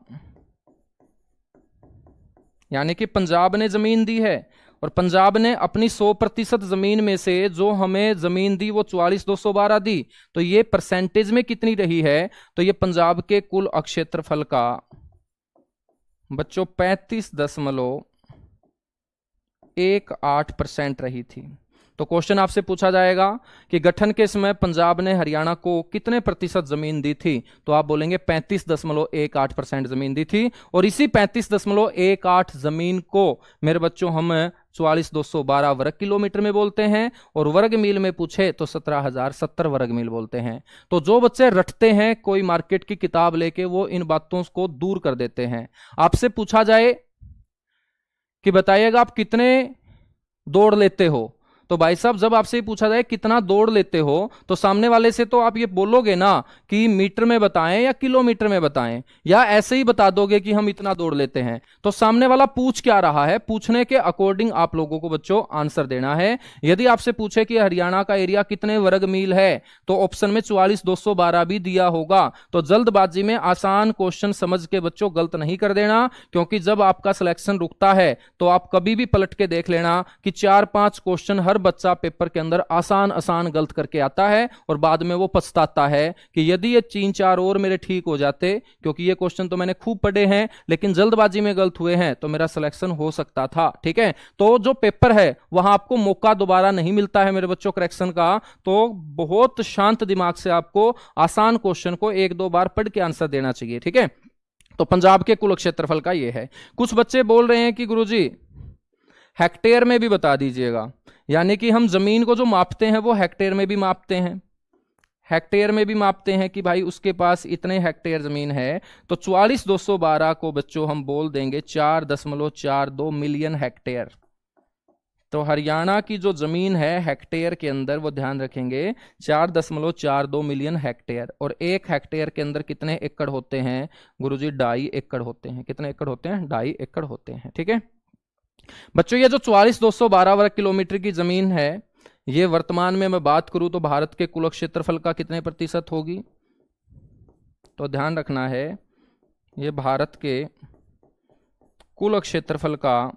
यानी कि पंजाब ने जमीन दी है, और पंजाब ने अपनी 100% जमीन में से जो हमें जमीन दी वो 44,212 दी, तो ये परसेंटेज में कितनी रही है, तो ये पंजाब के कुल क्षेत्रफल का बच्चों 35.18% रही थी। तो क्वेश्चन आपसे पूछा जाएगा कि गठन के समय पंजाब ने हरियाणा को कितने प्रतिशत जमीन दी थी, तो आप बोलेंगे 35.18% जमीन दी थी। और इसी 35.18 जमीन को मेरे बच्चों हम 44,212 वर्ग किलोमीटर में बोलते हैं, और वर्ग मील में पूछे तो 17,070 वर्ग मील बोलते हैं। तो जो बच्चे रटते हैं कोई मार्केट की किताब लेके, वो इन बातों को दूर कर देते हैं। आपसे पूछा जाए कि बताइएगा आप कितने दौड़ लेते हो, तो भाई साहब जब आपसे पूछा जाए कितना दौड़ लेते हो, तो सामने वाले से तो आप ये बोलोगे ना कि मीटर में बताएं या किलोमीटर में बताएं, या ऐसे ही बता दोगे कि हम इतना दौड़ लेते हैं। तो सामने वाला पूछ क्या रहा है, पूछने के अकॉर्डिंग आप लोगों को बच्चों आंसर देना है। यदि आपसे पूछे कि हरियाणा का एरिया कितने वर्ग मील है, तो ऑप्शन में 44,212 भी दिया होगा। तो जल्दबाजी में आसान क्वेश्चन समझ के बच्चों गलत नहीं कर देना, क्योंकि जब आपका सिलेक्शन रुकता है तो आप कभी भी पलट के देख लेना कि 4-5 क्वेश्चन हर बच्चा पेपर के अंदर आसान आसान गलत करके आता है, और बाद में वो पछताता है कि यदि ये 3-4 और मेरे ठीक हो जाते, क्योंकि ये क्वेश्चन तो मैंने खूब पढ़े हैं लेकिन जल्दबाजी में गलत हुए हैं, तो मेरा सिलेक्शन हो सकता था। ठीक है, तो जो पेपर है वहां आपको मौका दोबारा नहीं मिलता है मेरे बच्चों करेक्शन का, तो बहुत शांत दिमाग से आपको आसान क्वेश्चन को 1-2 बार पढ़ के आंसर देना चाहिए। ठीक है, तो पंजाब के कुल क्षेत्रफल का ये है। कुछ बच्चे बोल रहे हैं कि गुरुजी हेक्टेयर में भी बता दीजिएगा, यानी कि हम जमीन को जो मापते हैं वो हेक्टेयर में भी मापते हैं, हेक्टेयर में भी मापते हैं कि भाई उसके पास इतने हेक्टेयर जमीन है। तो 44,212 को बच्चों हम बोल देंगे 4.42 मिलियन हेक्टेयर। तो हरियाणा की जो जमीन है हेक्टेयर के अंदर, वो ध्यान रखेंगे 4.42 मिलियन हेक्टेयर। और एक हेक्टेयर के अंदर कितने एकड़ होते हैं गुरुजी, 2.5 एकड़ होते हैं। कितने एकड़ होते हैं, 2.5 एकड़ होते हैं। ठीक है बच्चों, ये जो 44,212 वर्ग किलोमीटर की जमीन है, ये वर्तमान में मैं बात करूं तो भारत के कुल क्षेत्रफल का कितने प्रतिशत होगी, तो ध्यान रखना है ये भारत के कुल क्षेत्रफल का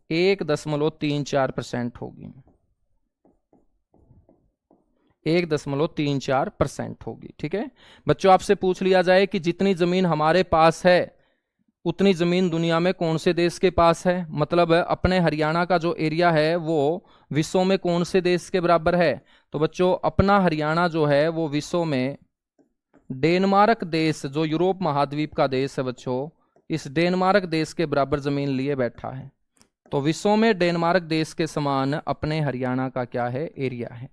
1.34% होगी। 1.34% होगी। ठीक है बच्चों, आपसे पूछ लिया जाए कि जितनी जमीन हमारे पास है उतनी जमीन दुनिया में कौन से देश के पास है, मतलब अपने हरियाणा का जो एरिया है वो विश्व में कौन से देश के बराबर है, तो बच्चों अपना हरियाणा जो है वो विश्व में डेनमार्क देश, जो यूरोप महाद्वीप का देश है बच्चों, इस डेनमार्क देश के बराबर जमीन लिए बैठा है। तो विश्व में डेनमार्क देश के समान अपने हरियाणा का क्या है, एरिया है।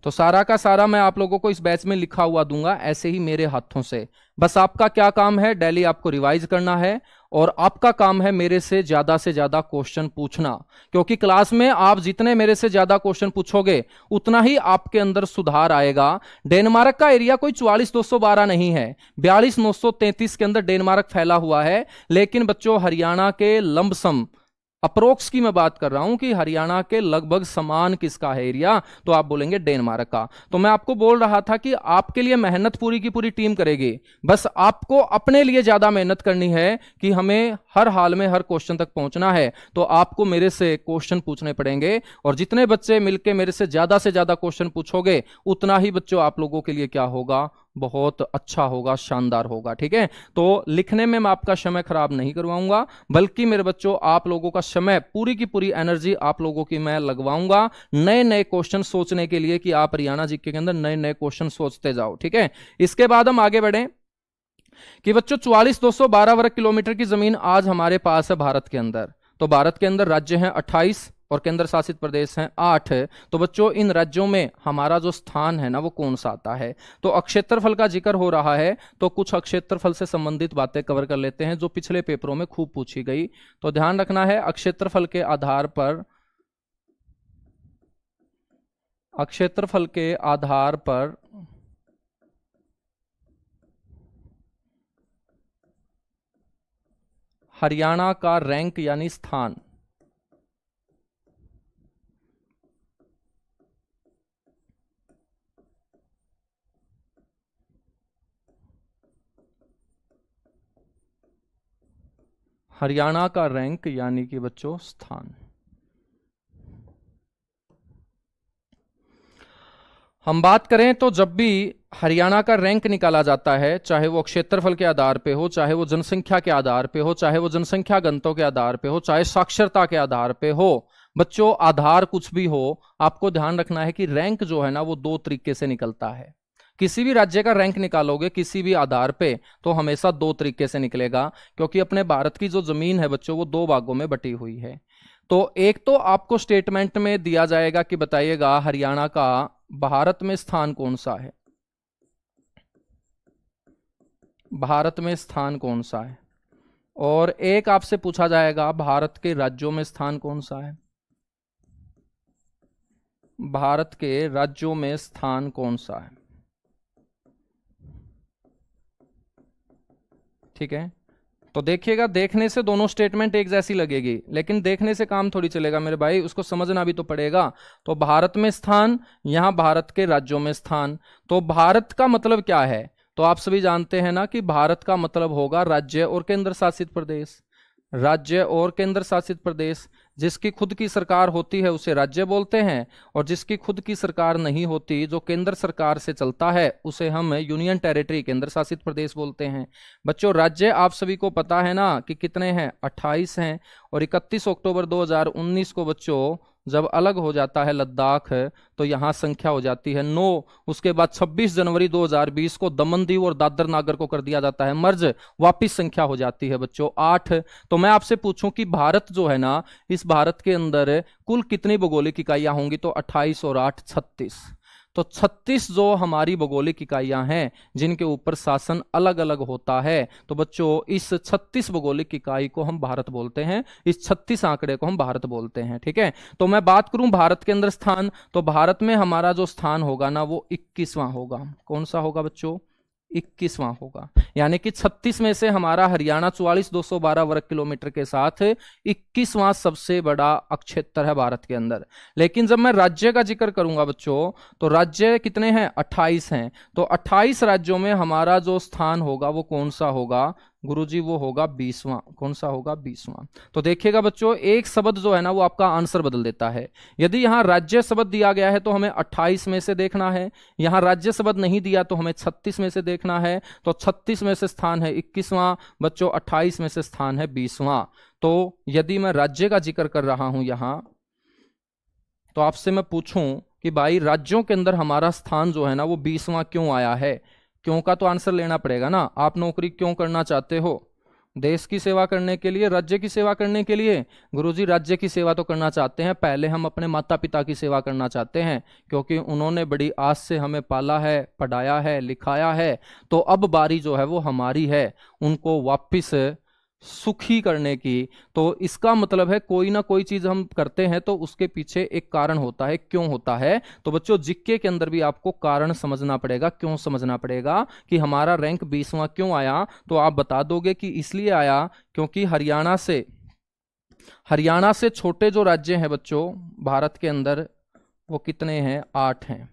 तो सारा का सारा मैं आप लोगों को इस बैच में लिखा हुआ दूंगा ऐसे ही मेरे हाथों से। बस आपका क्या काम है, डेली आपको रिवाइज करना है और आपका काम है मेरे से ज्यादा क्वेश्चन पूछना, क्योंकि क्लास में आप जितने मेरे से ज्यादा क्वेश्चन पूछोगे उतना ही आपके अंदर सुधार आएगा। डेनमार्क का एरिया कोई 44,212 नहीं है, 42,933 के अंदर डेनमार्क फैला हुआ है। लेकिन बच्चों हरियाणा के लंबसम अप्रोक्स की मैं बात कर रहा हूं कि हरियाणा के लगभग समान किसका है एरिया, तो आप बोलेंगे डेनमार्क का। तो मैं आपको बोल रहा था कि आपके लिए मेहनत पूरी की पूरी टीम करेगी, बस आपको अपने लिए ज्यादा मेहनत करनी है कि हमें हर हाल में हर क्वेश्चन तक पहुंचना है। तो आपको मेरे से क्वेश्चन पूछने पड़ेंगे और जितने बच्चे मिलकर मेरे से ज्यादा क्वेश्चन पूछोगे उतना ही बच्चों आप लोगों के लिए क्या होगा, बहुत अच्छा होगा, शानदार होगा। ठीक है, तो लिखने में मैं आपका समय खराब नहीं करवाऊंगा, बल्कि मेरे बच्चों आप लोगों का समय, पूरी की पूरी एनर्जी आप लोगों की मैं लगवाऊंगा नए नए क्वेश्चन सोचने के लिए कि आप हरियाणा जीके के अंदर नए नए क्वेश्चन सोचते जाओ। ठीक है, इसके बाद हम आगे बढ़े कि बच्चों 44,212 वर्ग किलोमीटर की जमीन आज हमारे पास है भारत के अंदर। तो भारत के अंदर राज्य हैं 28 और केंद्र शासित प्रदेश हैं 8। तो बच्चों इन राज्यों में हमारा जो स्थान है ना वो कौन सा आता है, तो अक्षेत्रफल का जिक्र हो रहा है तो कुछ अक्षेत्रफल से संबंधित बातें कवर कर लेते हैं जो पिछले पेपरों में खूब पूछी गई। तो ध्यान रखना है, अक्षेत्रफल के आधार पर हरियाणा का रैंक यानी स्थान हरियाणा का रैंक यानी कि बच्चों स्थान। हम बात करें तो जब भी हरियाणा का रैंक निकाला जाता है, चाहे वो क्षेत्रफल के आधार पे हो, चाहे वो जनसंख्या के आधार पे हो, चाहे वो जनसंख्या घनत्व के आधार पे हो, चाहे साक्षरता के आधार पे हो, बच्चों आधार कुछ भी हो, आपको ध्यान रखना है कि रैंक जो है ना वो दो तरीके से निकलता है। किसी भी राज्य का रैंक निकालोगे किसी भी आधार पे तो हमेशा दो तरीके से निकलेगा, क्योंकि अपने भारत की जो जमीन है बच्चों वो दो भागों में बटी हुई है। तो एक तो आपको स्टेटमेंट में दिया जाएगा कि बताइएगा हरियाणा का भारत में स्थान कौन सा है, भारत में स्थान कौन सा है, और एक आपसे पूछा जाएगा भारत के राज्यों में स्थान कौन सा है, भारत के राज्यों में स्थान कौन सा है। ठीक है, तो देखिएगा, देखने से दोनों स्टेटमेंट एक जैसी लगेगी लेकिन देखने से काम थोड़ी चलेगा मेरे भाई, उसको समझना भी तो पड़ेगा। तो भारत में स्थान, यहां भारत के राज्यों में स्थान। तो भारत का मतलब क्या है, तो आप सभी जानते हैं ना कि भारत का मतलब होगा राज्य और केंद्र शासित प्रदेश। राज्य और केंद्र शासित प्रदेश, जिसकी खुद की सरकार होती है उसे राज्य बोलते हैं, और जिसकी खुद की सरकार नहीं होती, जो केंद्र सरकार से चलता है, उसे हम यूनियन टेरिटरी, केंद्र शासित प्रदेश बोलते हैं। बच्चों राज्य आप सभी को पता है ना कि कितने हैं, 28 हैं। और 31 अक्टूबर 2019 को बच्चों जब अलग हो जाता है लद्दाख तो यहां संख्या हो जाती है 9। उसके बाद 26 जनवरी 2020 को दमन दीव और दादर नागर को कर दिया जाता है मर्ज, वापिस संख्या हो जाती है बच्चों 8। तो मैं आपसे पूछूं कि भारत जो है ना, इस भारत के अंदर कुल कितनी भौगोलिक इकाइयां होंगी, तो 28 और 8 36। तो 36 जो हमारी भौगोलिक इकाइयां हैं जिनके ऊपर शासन अलग अलग होता है। तो बच्चों इस 36 भौगोलिक इकाई को हम भारत बोलते हैं, इस 36 आंकड़े को हम भारत बोलते हैं। ठीक है, तो मैं बात करूं भारत के अंदर स्थान, तो भारत में हमारा जो स्थान होगा ना वो 21वां होगा। कौन सा होगा बच्चों, 21वां होगा। यानी कि 36 में से हमारा हरियाणा 44,212 वर्ग किलोमीटर के साथ 21वां सबसे बड़ा क्षेत्र है भारत के अंदर। लेकिन जब मैं राज्य का जिक्र करूंगा बच्चों, तो राज्य कितने हैं, 28 हैं। तो 28 राज्यों में हमारा जो स्थान होगा वो कौन सा होगा, गुरुजी वो होगा 20वां। कौन सा होगा? 20वां। तो देखिएगा बच्चों, एक शब्द जो है ना वो आपका आंसर बदल देता है। यदि यहां राज्य शब्द दिया गया है तो हमें 28 में से देखना है, यहां राज्य शब्द नहीं दिया तो हमें 36 में से देखना है। तो 36 में से स्थान है 21वां बच्चों, 28 में से स्थान है 20वां। तो यदि मैं राज्य का जिक्र कर रहा हूं यहां, तो आपसे मैं पूछूं कि भाई राज्यों के अंदर हमारा स्थान जो है ना वो 20वां क्यों आया है? क्यों का तो आंसर लेना पड़ेगा ना। आप नौकरी क्यों करना चाहते हो? देश की सेवा करने के लिए, राज्य की सेवा करने के लिए? गुरुजी राज्य की सेवा तो करना चाहते हैं, पहले हम अपने माता पिता की सेवा करना चाहते हैं, क्योंकि उन्होंने बड़ी आस से हमें पाला है, पढ़ाया है, लिखाया है। तो अब बारी जो है वो हमारी है उनको वापिस सुखी करने की। तो इसका मतलब है कोई ना कोई चीज हम करते हैं तो उसके पीछे एक कारण होता है, क्यों होता है। तो बच्चों जीके के अंदर भी आपको कारण समझना पड़ेगा, क्यों समझना पड़ेगा कि हमारा रैंक 20वां क्यों आया। तो आप बता दोगे कि इसलिए आया क्योंकि हरियाणा से छोटे जो राज्य हैं बच्चों भारत के अंदर वो कितने हैं? 8 हैं।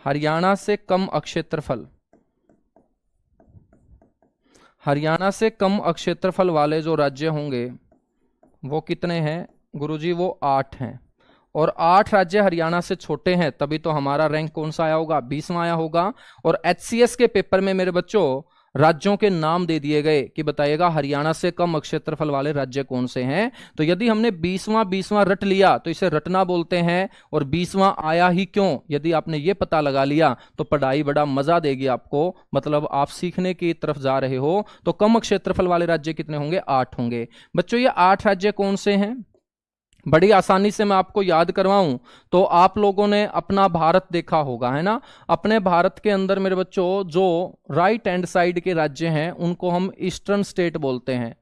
हरियाणा से कम अक्षेत्रफल, हरियाणा से कम अक्षेत्रफल वाले जो राज्य होंगे वो कितने हैं? गुरुजी वो 8 हैं। और 8 राज्य हरियाणा से छोटे हैं, तभी तो हमारा रैंक कौन सा आया होगा? 20वां आया होगा। और एचसीएस के पेपर में मेरे बच्चों राज्यों के नाम दे दिए गए कि बताइएगा हरियाणा से कम क्षेत्रफल वाले राज्य कौन से हैं। तो यदि हमने 20वां रट लिया तो इसे रटना बोलते हैं। और 20वां आया ही क्यों, यदि आपने ये पता लगा लिया तो पढ़ाई बड़ा मजा देगी आपको, मतलब आप सीखने की तरफ जा रहे हो। तो कम क्षेत्रफल वाले राज्य कितने होंगे? 8 होंगे। बच्चों ये 8 राज्य कौन से हैं? बड़ी आसानी से मैं आपको याद करवाऊं तो आप लोगों ने अपना भारत देखा होगा, है ना। अपने भारत के अंदर मेरे बच्चों जो राइट हैंड साइड के राज्य हैं उनको हम ईस्टर्न स्टेट बोलते हैं,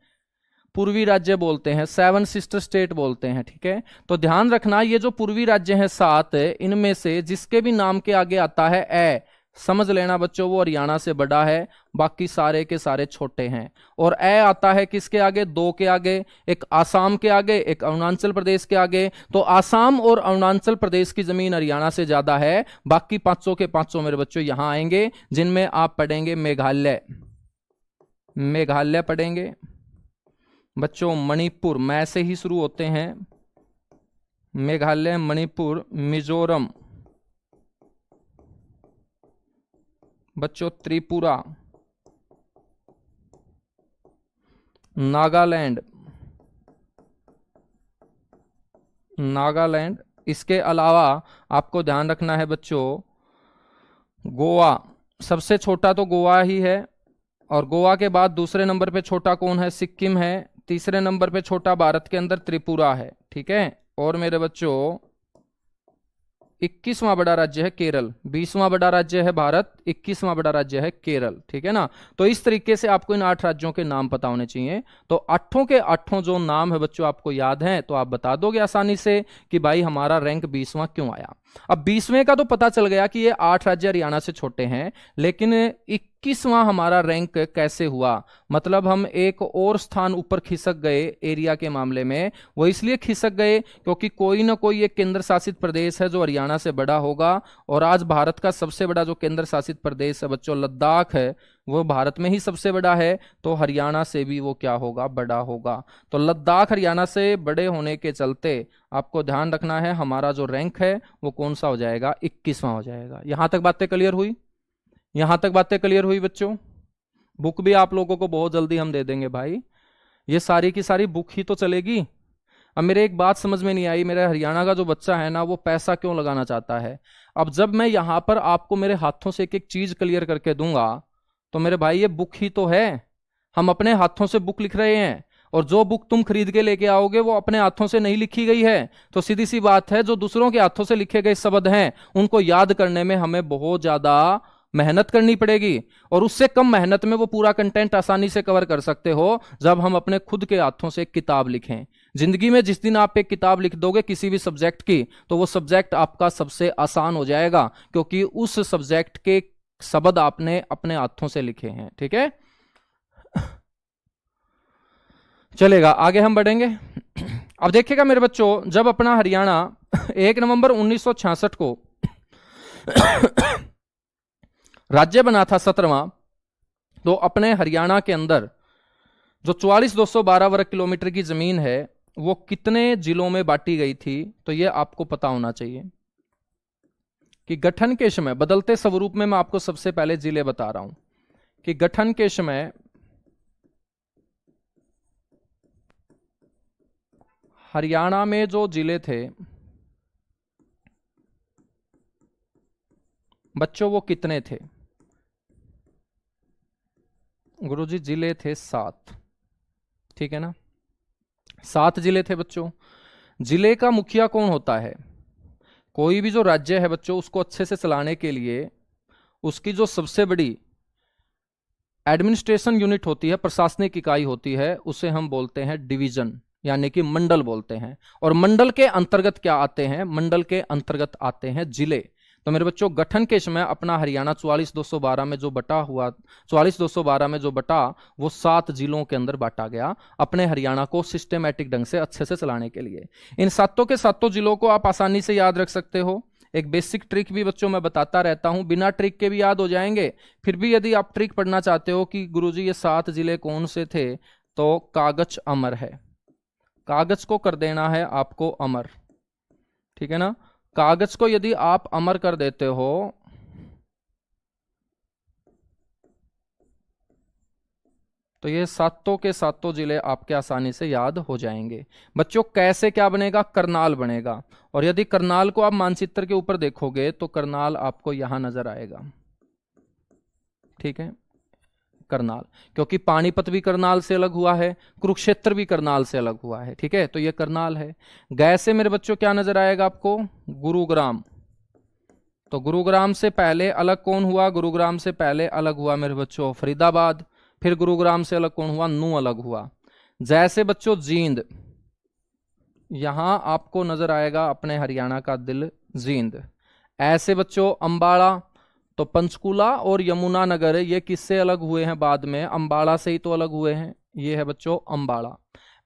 पूर्वी राज्य बोलते हैं, 7 सिस्टर स्टेट बोलते हैं, ठीक है। तो ध्यान रखना ये जो पूर्वी राज्य हैं 7, इनमें से जिसके भी नाम के आगे आता है ए, समझ लेना बच्चों वो हरियाणा से बड़ा है, बाकी सारे के सारे छोटे हैं। और ए आता है किसके आगे? 2 के आगे, एक आसाम के आगे, एक अरुणाचल प्रदेश के आगे। तो आसाम और अरुणाचल प्रदेश की जमीन हरियाणा से ज्यादा है। बाकी 500 के 500 मेरे बच्चों यहां आएंगे, जिनमें आप पढ़ेंगे मेघालय, मेघालय पढ़ेंगे बच्चों, मणिपुर, मैं से ही शुरू होते हैं, मेघालय, मणिपुर, मिजोरम बच्चों, त्रिपुरा, नागालैंड, नागालैंड। इसके अलावा आपको ध्यान रखना है बच्चों गोवा, सबसे छोटा तो गोवा ही है। और गोवा के बाद दूसरे नंबर पे छोटा कौन है? सिक्किम है। तीसरे नंबर पे छोटा भारत के अंदर त्रिपुरा है, ठीक है। और मेरे बच्चों 21वां बड़ा राज्य है केरल, 20वां बड़ा राज्य है भारत, 21वां बड़ा राज्य है केरल, ठीक है ना। तो इस तरीके से आपको इन 8 राज्यों के नाम पता होने चाहिए। तो 8 के 8 जो नाम है बच्चों आपको याद हैं तो आप बता दोगे आसानी से कि भाई हमारा रैंक 20वां क्यों आया। अब 20वें का तो पता चल गया कि ये 8 राज्य हरियाणा से छोटे हैं, लेकिन 21वां हमारा रैंक कैसे हुआ? मतलब हम एक और स्थान ऊपर खिसक गए एरिया के मामले में। वो इसलिए खिसक गए क्योंकि कोई ना कोई एक केंद्र शासित प्रदेश है जो हरियाणा से बड़ा होगा। और आज भारत का सबसे बड़ा जो केंद्र शासित प्रदेश है बच्चों लद्दाख है, वो भारत में ही सबसे बड़ा है। तो हरियाणा से भी वो क्या होगा? बड़ा होगा। तो लद्दाख हरियाणा से बड़े होने के चलते आपको ध्यान रखना है हमारा जो रैंक है वो कौन सा हो जाएगा? 21वां हो जाएगा। यहां तक बातें क्लियर हुई? यहां तक बातें क्लियर हुई बच्चों? बुक भी आप लोगों को बहुत जल्दी हम दे देंगे भाई, ये सारी की सारी बुक ही तो चलेगी। अब मेरे एक बात समझ में नहीं आई, मेरे हरियाणा का जो बच्चा है ना वो पैसा क्यों लगाना चाहता है। अब जब मैं यहां पर आपको मेरे हाथों से एक एक चीज क्लियर करके दूंगा तो मेरे भाई ये बुक ही तो है, हम अपने हाथों से बुक लिख रहे हैं। और जो बुक तुम खरीद के लेके आओगे वो अपने हाथों से नहीं लिखी गई है। तो सीधी सी बात है जो दूसरों के हाथों से लिखे गए शब्द हैं उनको याद करने में हमें बहुत ज्यादा मेहनत करनी पड़ेगी। और उससे कम मेहनत में वो पूरा कंटेंट आसानी से कवर कर सकते हो जब हम अपने खुद के हाथों से एक किताब लिखें। जिंदगी में जिस दिन आप एक किताब लिख दोगे किसी भी सब्जेक्ट की तो वो सब्जेक्ट आपका सबसे आसान हो जाएगा, क्योंकि उस सब्जेक्ट के शब्द आपने अपने हाथों से लिखे हैं, ठीक है। चलेगा, आगे हम बढ़ेंगे। अब देखिएगा मेरे बच्चों, जब अपना हरियाणा 1 नवंबर 1966 को राज्य बना था 17वां, तो अपने हरियाणा के अंदर जो 44,212 वर्ग किलोमीटर की जमीन है वो कितने जिलों में बांटी गई थी, तो ये आपको पता होना चाहिए कि गठन के समय, बदलते स्वरूप में मैं आपको सबसे पहले जिले बता रहा हूं कि गठन के समय हरियाणा में जो जिले थे बच्चों वो कितने थे? गुरुजी जिले थे 7, ठीक है ना, 7 जिले थे बच्चों। जिले का मुखिया कौन होता है? कोई भी जो राज्य है बच्चों उसको अच्छे से चलाने के लिए उसकी जो सबसे बड़ी एडमिनिस्ट्रेशन यूनिट होती है, प्रशासनिक इकाई होती है, उसे हम बोलते हैं डिवीजन, यानी कि मंडल बोलते हैं। और मंडल के अंतर्गत क्या आते हैं? मंडल के अंतर्गत आते हैं जिले। तो मेरे बच्चों गठन के समय अपना हरियाणा 44,212 में जो बटा हुआ, 44,212 में जो बटा वो 7 जिलों के अंदर बांटा गया अपने हरियाणा को सिस्टमैटिक ढंग से अच्छे से चलाने के लिए। इन सातों के सातों जिलों को आप आसानी से याद रख सकते हो। एक बेसिक ट्रिक भी बच्चों मैं बताता रहता हूं, बिना ट्रिक के भी याद हो जाएंगे। फिर भी यदि आप ट्रिक पढ़ना चाहते हो कि गुरुजी ये 7 जिले कौन से थे, तो कागज अमर है, कागज को कर देना है आपको अमर, ठीक है ना। कागज को यदि आप अमर कर देते हो तो ये सातों के सातों जिले आपके आसानी से याद हो जाएंगे। बच्चों कैसे क्या बनेगा? करनाल बनेगा। और यदि करनाल को आप मानचित्र के ऊपर देखोगे तो करनाल आपको यहां नजर आएगा, ठीक है, करनाल, क्योंकि पानीपत भी करनाल से अलग हुआ है, कुरुक्षेत्र भी करनाल से अलग हुआ है, ठीक है, तो ये करनाल है। गए से मेरे बच्चों क्या नजर आएगा आपको? गुरुग्राम। तो गुरुग्राम से पहले अलग कौन हुआ? गुरुग्राम से पहले अलग हुआ मेरे बच्चों फरीदाबाद। फिर गुरुग्राम से अलग कौन हुआ? नूं अलग हुआ। जैसे बच्चों जींद, यहां आपको नजर आएगा अपने हरियाणा का दिल जींद। ऐसे बच्चों अंबाला, तो पंचकुला और यमुनानगर ये किससे अलग हुए हैं? बाद में अंबाला से ही तो अलग हुए हैं, ये है बच्चों अंबाला।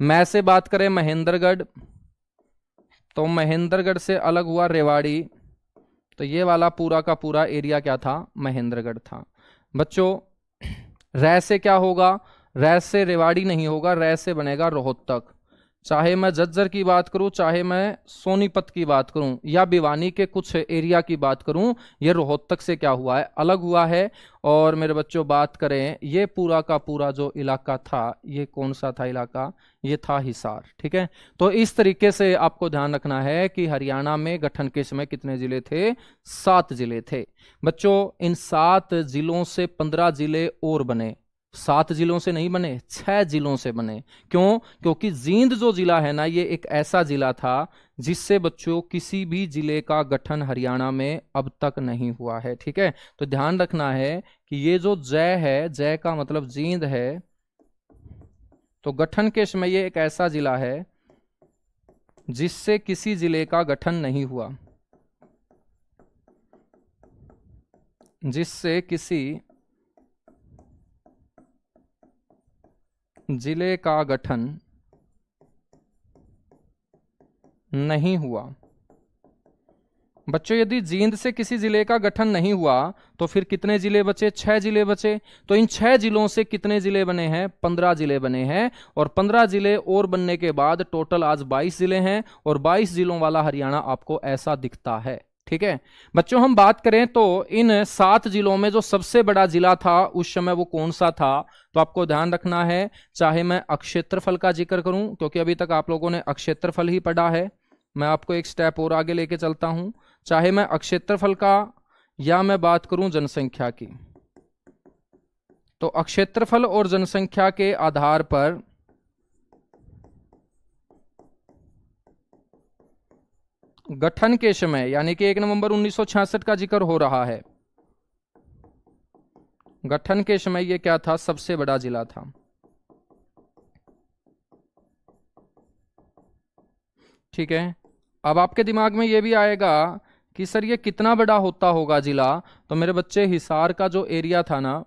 मैं से बात करें महेंद्रगढ़, तो महेंद्रगढ़ से अलग हुआ रेवाड़ी। तो ये वाला पूरा का पूरा एरिया क्या था? महेंद्रगढ़ था। बच्चों रै से क्या होगा? रै से रेवाड़ी नहीं होगा, रै से बनेगा रोहतक। चाहे मैं झज्जर की बात करूं, चाहे मैं सोनीपत की बात करूं, या भिवानी के कुछ एरिया की बात करूं, ये रोहतक से क्या हुआ है? अलग हुआ है। और मेरे बच्चों बात करें ये पूरा का पूरा जो इलाका था, ये कौन सा था इलाका? ये था हिसार, ठीक है। तो इस तरीके से आपको ध्यान रखना है कि हरियाणा में गठन के समय कितने जिले थे? 7 जिले थे। बच्चों इन 7 जिलों से 15 जिले और बने, 7 जिलों से नहीं बने, 6 जिलों से बने। क्यों? क्योंकि जींद जो जिला है ना, ये एक ऐसा जिला था जिससे बच्चों किसी भी जिले का गठन हरियाणा में अब तक नहीं हुआ है, ठीक है। तो ध्यान रखना है कि ये जो जय है, जय का मतलब जींद है, तो गठन के समय ये एक ऐसा जिला है जिससे किसी जिले का गठन नहीं हुआ, जिससे किसी जिले का गठन नहीं हुआ। बच्चों यदि जींद से किसी जिले का गठन नहीं हुआ तो फिर कितने जिले बचे? 6 जिले बचे। तो इन 6 जिलों से कितने जिले बने हैं? 15 जिले बने हैं। और 15 जिले और बनने के बाद टोटल आज 22 जिले हैं, और 22 जिलों वाला हरियाणा आपको ऐसा दिखता है, ठीक है। बच्चों हम बात करें तो इन 7 जिलों में जो सबसे बड़ा जिला था उस समय वो कौन सा था? तो आपको ध्यान रखना है, चाहे मैं अक्षेत्रफल का जिक्र करूं, क्योंकि अभी तक आप लोगों ने अक्षेत्रफल ही पढ़ा है, मैं आपको एक स्टेप और आगे लेके चलता हूं। चाहे मैं अक्षेत्रफल का या मैं बात करूं जनसंख्या की, तो अक्षेत्रफल और जनसंख्या के आधार पर गठन के समय यानी कि 1 नवंबर 1966 का जिक्र हो रहा है, गठन के समय ये क्या था? सबसे बड़ा जिला था, ठीक है। अब आपके दिमाग में ये भी आएगा कि सर ये कितना बड़ा होता होगा जिला? तो मेरे बच्चे हिसार का जो एरिया था ना,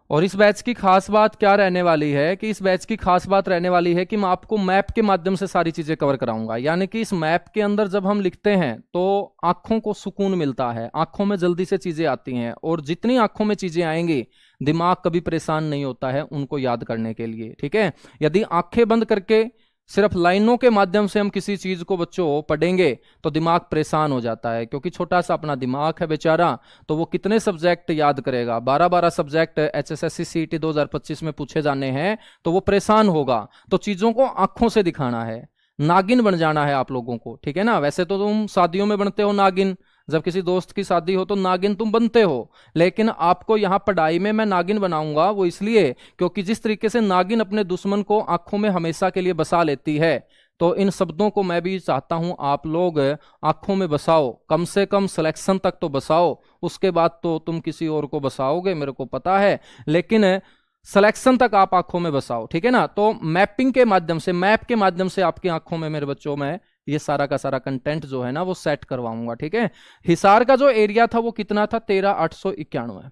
और इस बैच की खास बात क्या रहने वाली है कि इस बैच की खास बात रहने वाली है कि मैं आपको मैप के माध्यम से सारी चीजें कवर कराऊंगा। यानी कि इस मैप के अंदर जब हम लिखते हैं तो आंखों को सुकून मिलता है, आंखों में जल्दी से चीजें आती हैं, और जितनी आंखों में चीजें आएंगी दिमाग कभी परेशान नहीं होता है उनको याद करने के लिए। ठीक है, यदि आंखें बंद करके सिर्फ लाइनों के माध्यम से हम किसी चीज को बच्चों पढ़ेंगे तो दिमाग परेशान हो जाता है, क्योंकि छोटा सा अपना दिमाग है बेचारा, तो वो कितने सब्जेक्ट याद करेगा। 12-12 सब्जेक्ट HSSC CET 2025 में पूछे जाने हैं तो वो परेशान होगा। तो चीजों को आंखों से दिखाना है, नागिन बन जाना है आप लोगों को। ठीक है ना, वैसे तो तुम शादियों में बनते हो नागिन, जब किसी दोस्त की शादी हो तो नागिन तुम बनते हो, लेकिन आपको यहां पढ़ाई में मैं नागिन बनाऊंगा। वो इसलिए क्योंकि जिस तरीके से नागिन अपने दुश्मन को आंखों में हमेशा के लिए बसा लेती है, तो इन शब्दों को मैं भी चाहता हूं आप लोग आंखों में बसाओ, कम से कम सिलेक्शन तक तो बसाओ। उसके बाद तो तुम किसी और को बसाओगे मेरे को पता है, लेकिन सिलेक्शन तक आप आंखों में बसाओ। ठीक है ना, तो मैपिंग के माध्यम से, मैप के माध्यम से आपकी आंखों में मेरे बच्चों में ये सारा का सारा कंटेंट जो है ना वो सेट करवाऊंगा। ठीक है, हिसार का जो एरिया था वो कितना था? 13,891,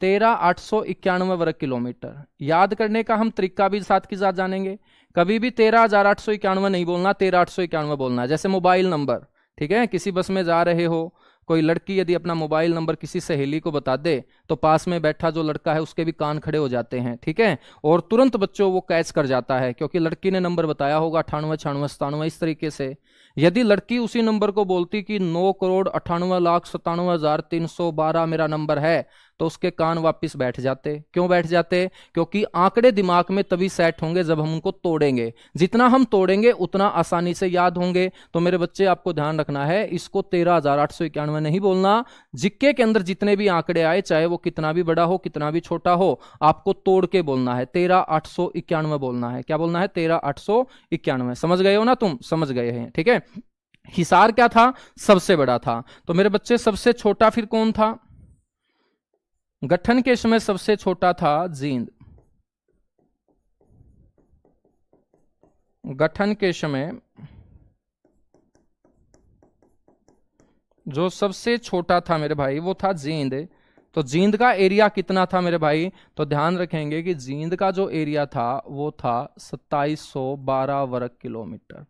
13,891 वर्ग किलोमीटर। याद करने का हम तरीका भी साथ के साथ जानेंगे। कभी भी 13,891 नहीं बोलना, 13,891 बोलना है। जैसे मोबाइल नंबर, ठीक है, किसी बस में जा रहे हो, कोई लड़की यदि अपना मोबाइल नंबर किसी सहेली को बता दे तो पास में बैठा जो लड़का है उसके भी कान खड़े हो जाते हैं। ठीक है, और तुरंत बच्चों वो कैच कर जाता है, क्योंकि लड़की ने नंबर बताया होगा 98, 96, 97 इस तरीके से। यदि लड़की उसी नंबर को बोलती कि 9,98,97,312 मेरा नंबर है, तो उसके कान वापस बैठ जाते। क्यों बैठ जाते? क्योंकि आंकड़े दिमाग में तभी सेट होंगे जब हम उनको तोड़ेंगे। जितना हम तोड़ेंगे उतना आसानी से याद होंगे। तो मेरे बच्चे आपको ध्यान रखना है, इसको 13,891 नहीं बोलना। जिक्के के अंदर जितने भी आंकड़े आए, चाहे वो कितना भी बड़ा हो कितना भी छोटा हो, आपको तोड़ के बोलना है, 13,891 बोलना है। क्या बोलना है? 13,891। समझ गए हो ना तुम? समझ गए हैं। ठीक है, हिसार क्या था? सबसे बड़ा था। तो मेरे बच्चे सबसे छोटा फिर कौन था? गठन के समय सबसे छोटा था जींद। गठन के समय जो सबसे छोटा था मेरे भाई वो था जींद। तो जींद का एरिया कितना था मेरे भाई? तो ध्यान रखेंगे कि जींद का जो एरिया था वो था 2712 वर्ग किलोमीटर,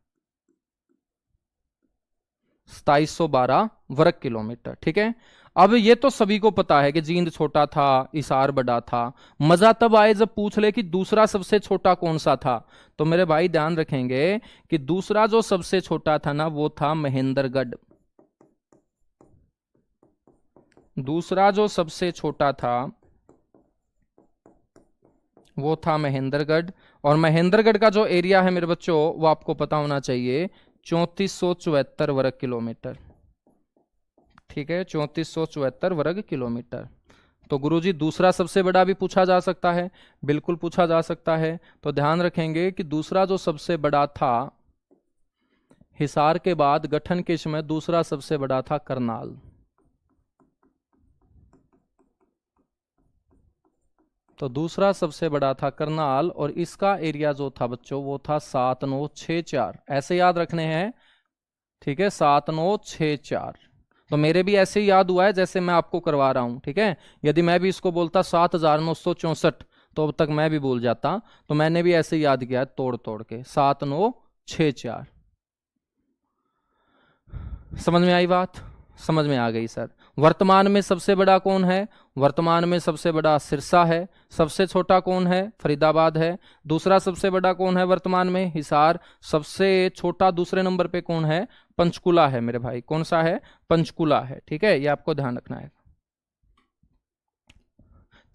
2712 वर्ग किलोमीटर। ठीक है, अब ये तो सभी को पता है कि जींद छोटा था, हिसार बड़ा था। मजा तब आए जब पूछ ले कि दूसरा सबसे छोटा कौन सा था। तो मेरे भाई ध्यान रखेंगे कि दूसरा जो सबसे छोटा था ना वो था महेंद्रगढ़। दूसरा जो सबसे छोटा था वो था महेंद्रगढ़। और महेंद्रगढ़ का जो एरिया है मेरे बच्चों वो आपको पता होना चाहिए, 3474 वर्ग किलोमीटर। ठीक है, 3474 वर्ग किलोमीटर। तो गुरुजी दूसरा सबसे बड़ा भी पूछा जा सकता है? बिल्कुल पूछा जा सकता है। तो ध्यान रखेंगे कि दूसरा जो सबसे बड़ा था हिसार के बाद गठन के समय, दूसरा सबसे बड़ा था करनाल। तो दूसरा सबसे बड़ा था करनाल, और इसका एरिया जो था बच्चों वो था 7964। ऐसे याद रखने हैं। ठीक है, 7964। तो मेरे भी ऐसे ही याद हुआ है जैसे मैं आपको करवा रहा हूं। ठीक है, यदि मैं भी इसको बोलता 7964 तो अब तक मैं भी भूल जाता। तो मैंने भी ऐसे ही याद किया है, तोड़ तोड़ के 7964। समझ में आई बात? समझ में आ गई सर। वर्तमान में सबसे बड़ा कौन है? वर्तमान में सबसे बड़ा सिरसा है। सबसे छोटा कौन है? फरीदाबाद है। दूसरा सबसे बड़ा कौन है वर्तमान में? हिसार। सबसे छोटा दूसरे नंबर पे कौन है? पंचकुला है मेरे भाई। कौन सा है? पंचकुला है। ठीक है, ये आपको ध्यान रखना है।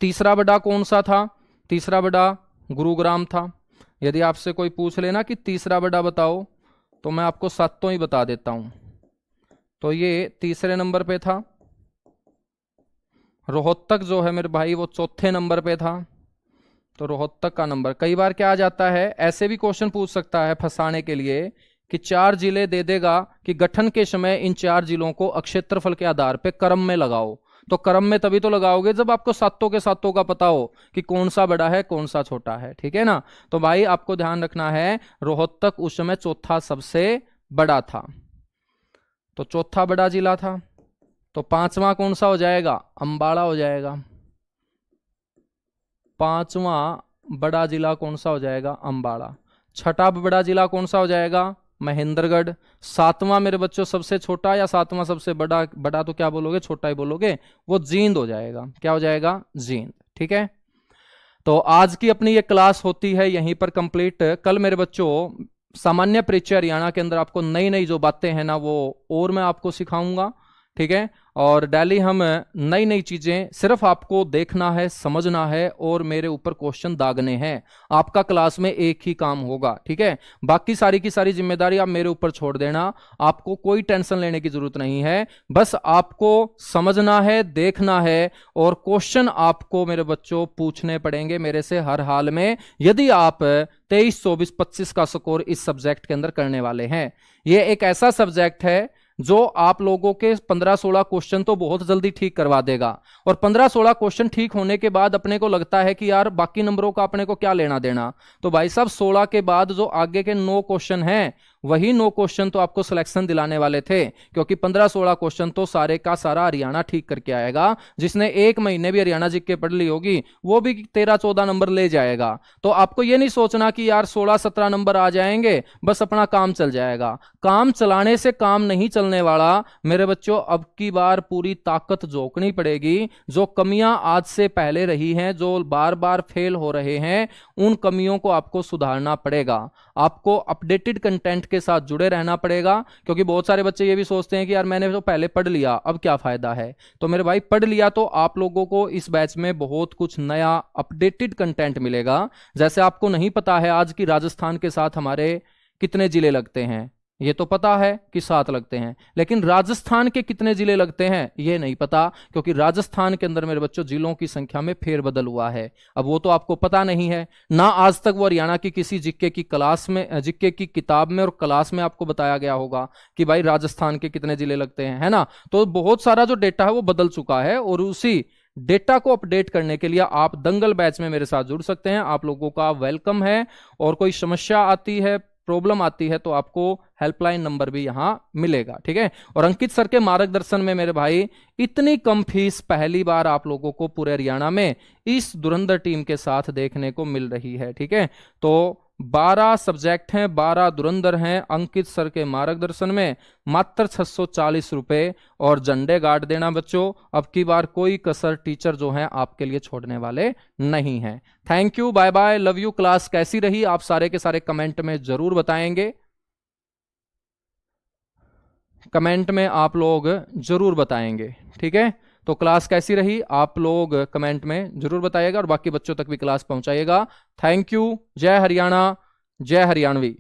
तीसरा बड़ा कौन सा था? तीसरा बड़ा गुरुग्राम था। यदि आपसे कोई पूछ लेना कि तीसरा बड़ा बताओ, तो मैं आपको सातों ही बता देता हूं। तो ये तीसरे नंबर पे था। रोहतक जो है मेरे भाई वो चौथे नंबर पे था। तो रोहतक का नंबर कई बार क्या आ जाता है, ऐसे भी क्वेश्चन पूछ सकता है फंसाने के लिए कि 4 जिले दे देगा कि गठन के समय इन 4 जिलों को अक्षेत्रफल के आधार पे क्रम में लगाओ। तो क्रम में तभी तो लगाओगे जब आपको सातों के सातों का पता हो कि कौन सा बड़ा है कौन सा छोटा है। ठीक है ना, तो भाई आपको ध्यान रखना है, रोहतक उस समय चौथा सबसे बड़ा था। तो चौथा बड़ा जिला था। तो पांचवा कौन सा हो जाएगा? अंबाला हो जाएगा। पांचवा बड़ा जिला कौन सा हो जाएगा? अंबाला। छठा बड़ा जिला कौन सा हो जाएगा? महेंद्रगढ़। सातवां मेरे बच्चों सबसे छोटा या सातवां सबसे बड़ा? बड़ा तो क्या बोलोगे, छोटा ही बोलोगे, वो जींद हो जाएगा। क्या हो जाएगा? जींद। ठीक है, तो आज की अपनी ये क्लास होती है यहीं पर कंप्लीट। कल मेरे बच्चों सामान्य परिचय हरियाणा के अंदर आपको नई नई जो बातें हैं ना वो और मैं आपको सिखाऊंगा। ठीक है, और डेली हम नई नई चीजें, सिर्फ आपको देखना है, समझना है और मेरे ऊपर क्वेश्चन दागने हैं। आपका क्लास में एक ही काम होगा। ठीक है, बाकी सारी की सारी जिम्मेदारी आप मेरे ऊपर छोड़ देना, आपको कोई टेंशन लेने की जरूरत नहीं है। बस आपको समझना है, देखना है और क्वेश्चन आपको मेरे बच्चों पूछने पड़ेंगे मेरे से हर हाल में, यदि आप 23, 24, 25 का स्कोर इस सब्जेक्ट के अंदर करने वाले हैं। यह एक ऐसा सब्जेक्ट है जो आप लोगों के 15-16 क्वेश्चन तो बहुत जल्दी ठीक करवा देगा, और 15-16 क्वेश्चन ठीक होने के बाद अपने को लगता है कि यार बाकी नंबरों का अपने को क्या लेना देना, तो भाई साहब 16 के बाद जो आगे के 9 क्वेश्चन हैं वही 9 क्वेश्चन तो आपको सिलेक्शन दिलाने वाले थे, क्योंकि 15-16 क्वेश्चन तो सारे का सारा हरियाणा ठीक करके आएगा। जिसने एक महीने भी हरियाणा जीके पढ़ ली होगी वो भी 13-14 नंबर ले जाएगा। तो आपको ये नहीं सोचना कि यार 16-17 नंबर आ जाएंगे बस अपना काम चल जाएगा। काम चलाने से काम नहीं चलने वाला मेरे बच्चों। अब की बार पूरी ताकत झोंकनी पड़ेगी। जो कमियां आज से पहले रही हैं, जो बार बार फेल हो रहे हैं, उन कमियों को आपको सुधारना पड़ेगा। आपको अपडेटेड कंटेंट के साथ जुड़े रहना पड़ेगा, क्योंकि बहुत सारे बच्चे ये भी सोचते हैं कि यार मैंने तो पहले पढ़ लिया अब क्या फायदा है। तो मेरे भाई पढ़ लिया तो आप लोगों को इस बैच में बहुत कुछ नया अपडेटेड कंटेंट मिलेगा। जैसे आपको नहीं पता है आज की राजस्थान के साथ हमारे कितने जिले लगते हैं, ये तो पता है कि 7 लगते हैं, लेकिन राजस्थान के कितने जिले लगते हैं ये नहीं पता, क्योंकि राजस्थान के अंदर मेरे बच्चों जिलों की संख्या में फेरबदल हुआ है। अब वो तो आपको पता नहीं है ना, आज तक वो हरियाणा की किसी जीके की क्लास में, जीके की किताब में और क्लास में आपको बताया गया होगा कि भाई राजस्थान के कितने जिले लगते हैं, है ना। तो बहुत सारा जो डेटा है वो बदल चुका है, और उसी डेटा को अपडेट करने के लिए आप दंगल बैच में मेरे साथ जुड़ सकते हैं। आप लोगों का वेलकम है, और कोई समस्या आती है, प्रॉब्लम आती है तो आपको हेल्पलाइन नंबर भी यहां मिलेगा। ठीक है, और अंकित सर के मार्गदर्शन में मेरे भाई इतनी कम फीस पहली बार आप लोगों को पूरे हरियाणा में इस धुरंधर टीम के साथ देखने को मिल रही है। ठीक है, तो 12 सब्जेक्ट हैं, 12 धुरंधर हैं अंकित सर के मार्गदर्शन में, मात्र 640 रुपए और झंडे गाड़ देना बच्चों। अब की बार कोई कसर टीचर जो है आपके लिए छोड़ने वाले नहीं है। Thank you, bye bye, love you. Class कैसी रही आप सारे के सारे कमेंट में जरूर बताएंगे, कमेंट में आप लोग जरूर बताएंगे। ठीक है, तो क्लास कैसी रही आप लोग कमेंट में जरूर बताइएगा, और बाकी बच्चों तक भी क्लास पहुंचाइएगा। थैंक यू, जय हरियाणा, जय हरियाणवी।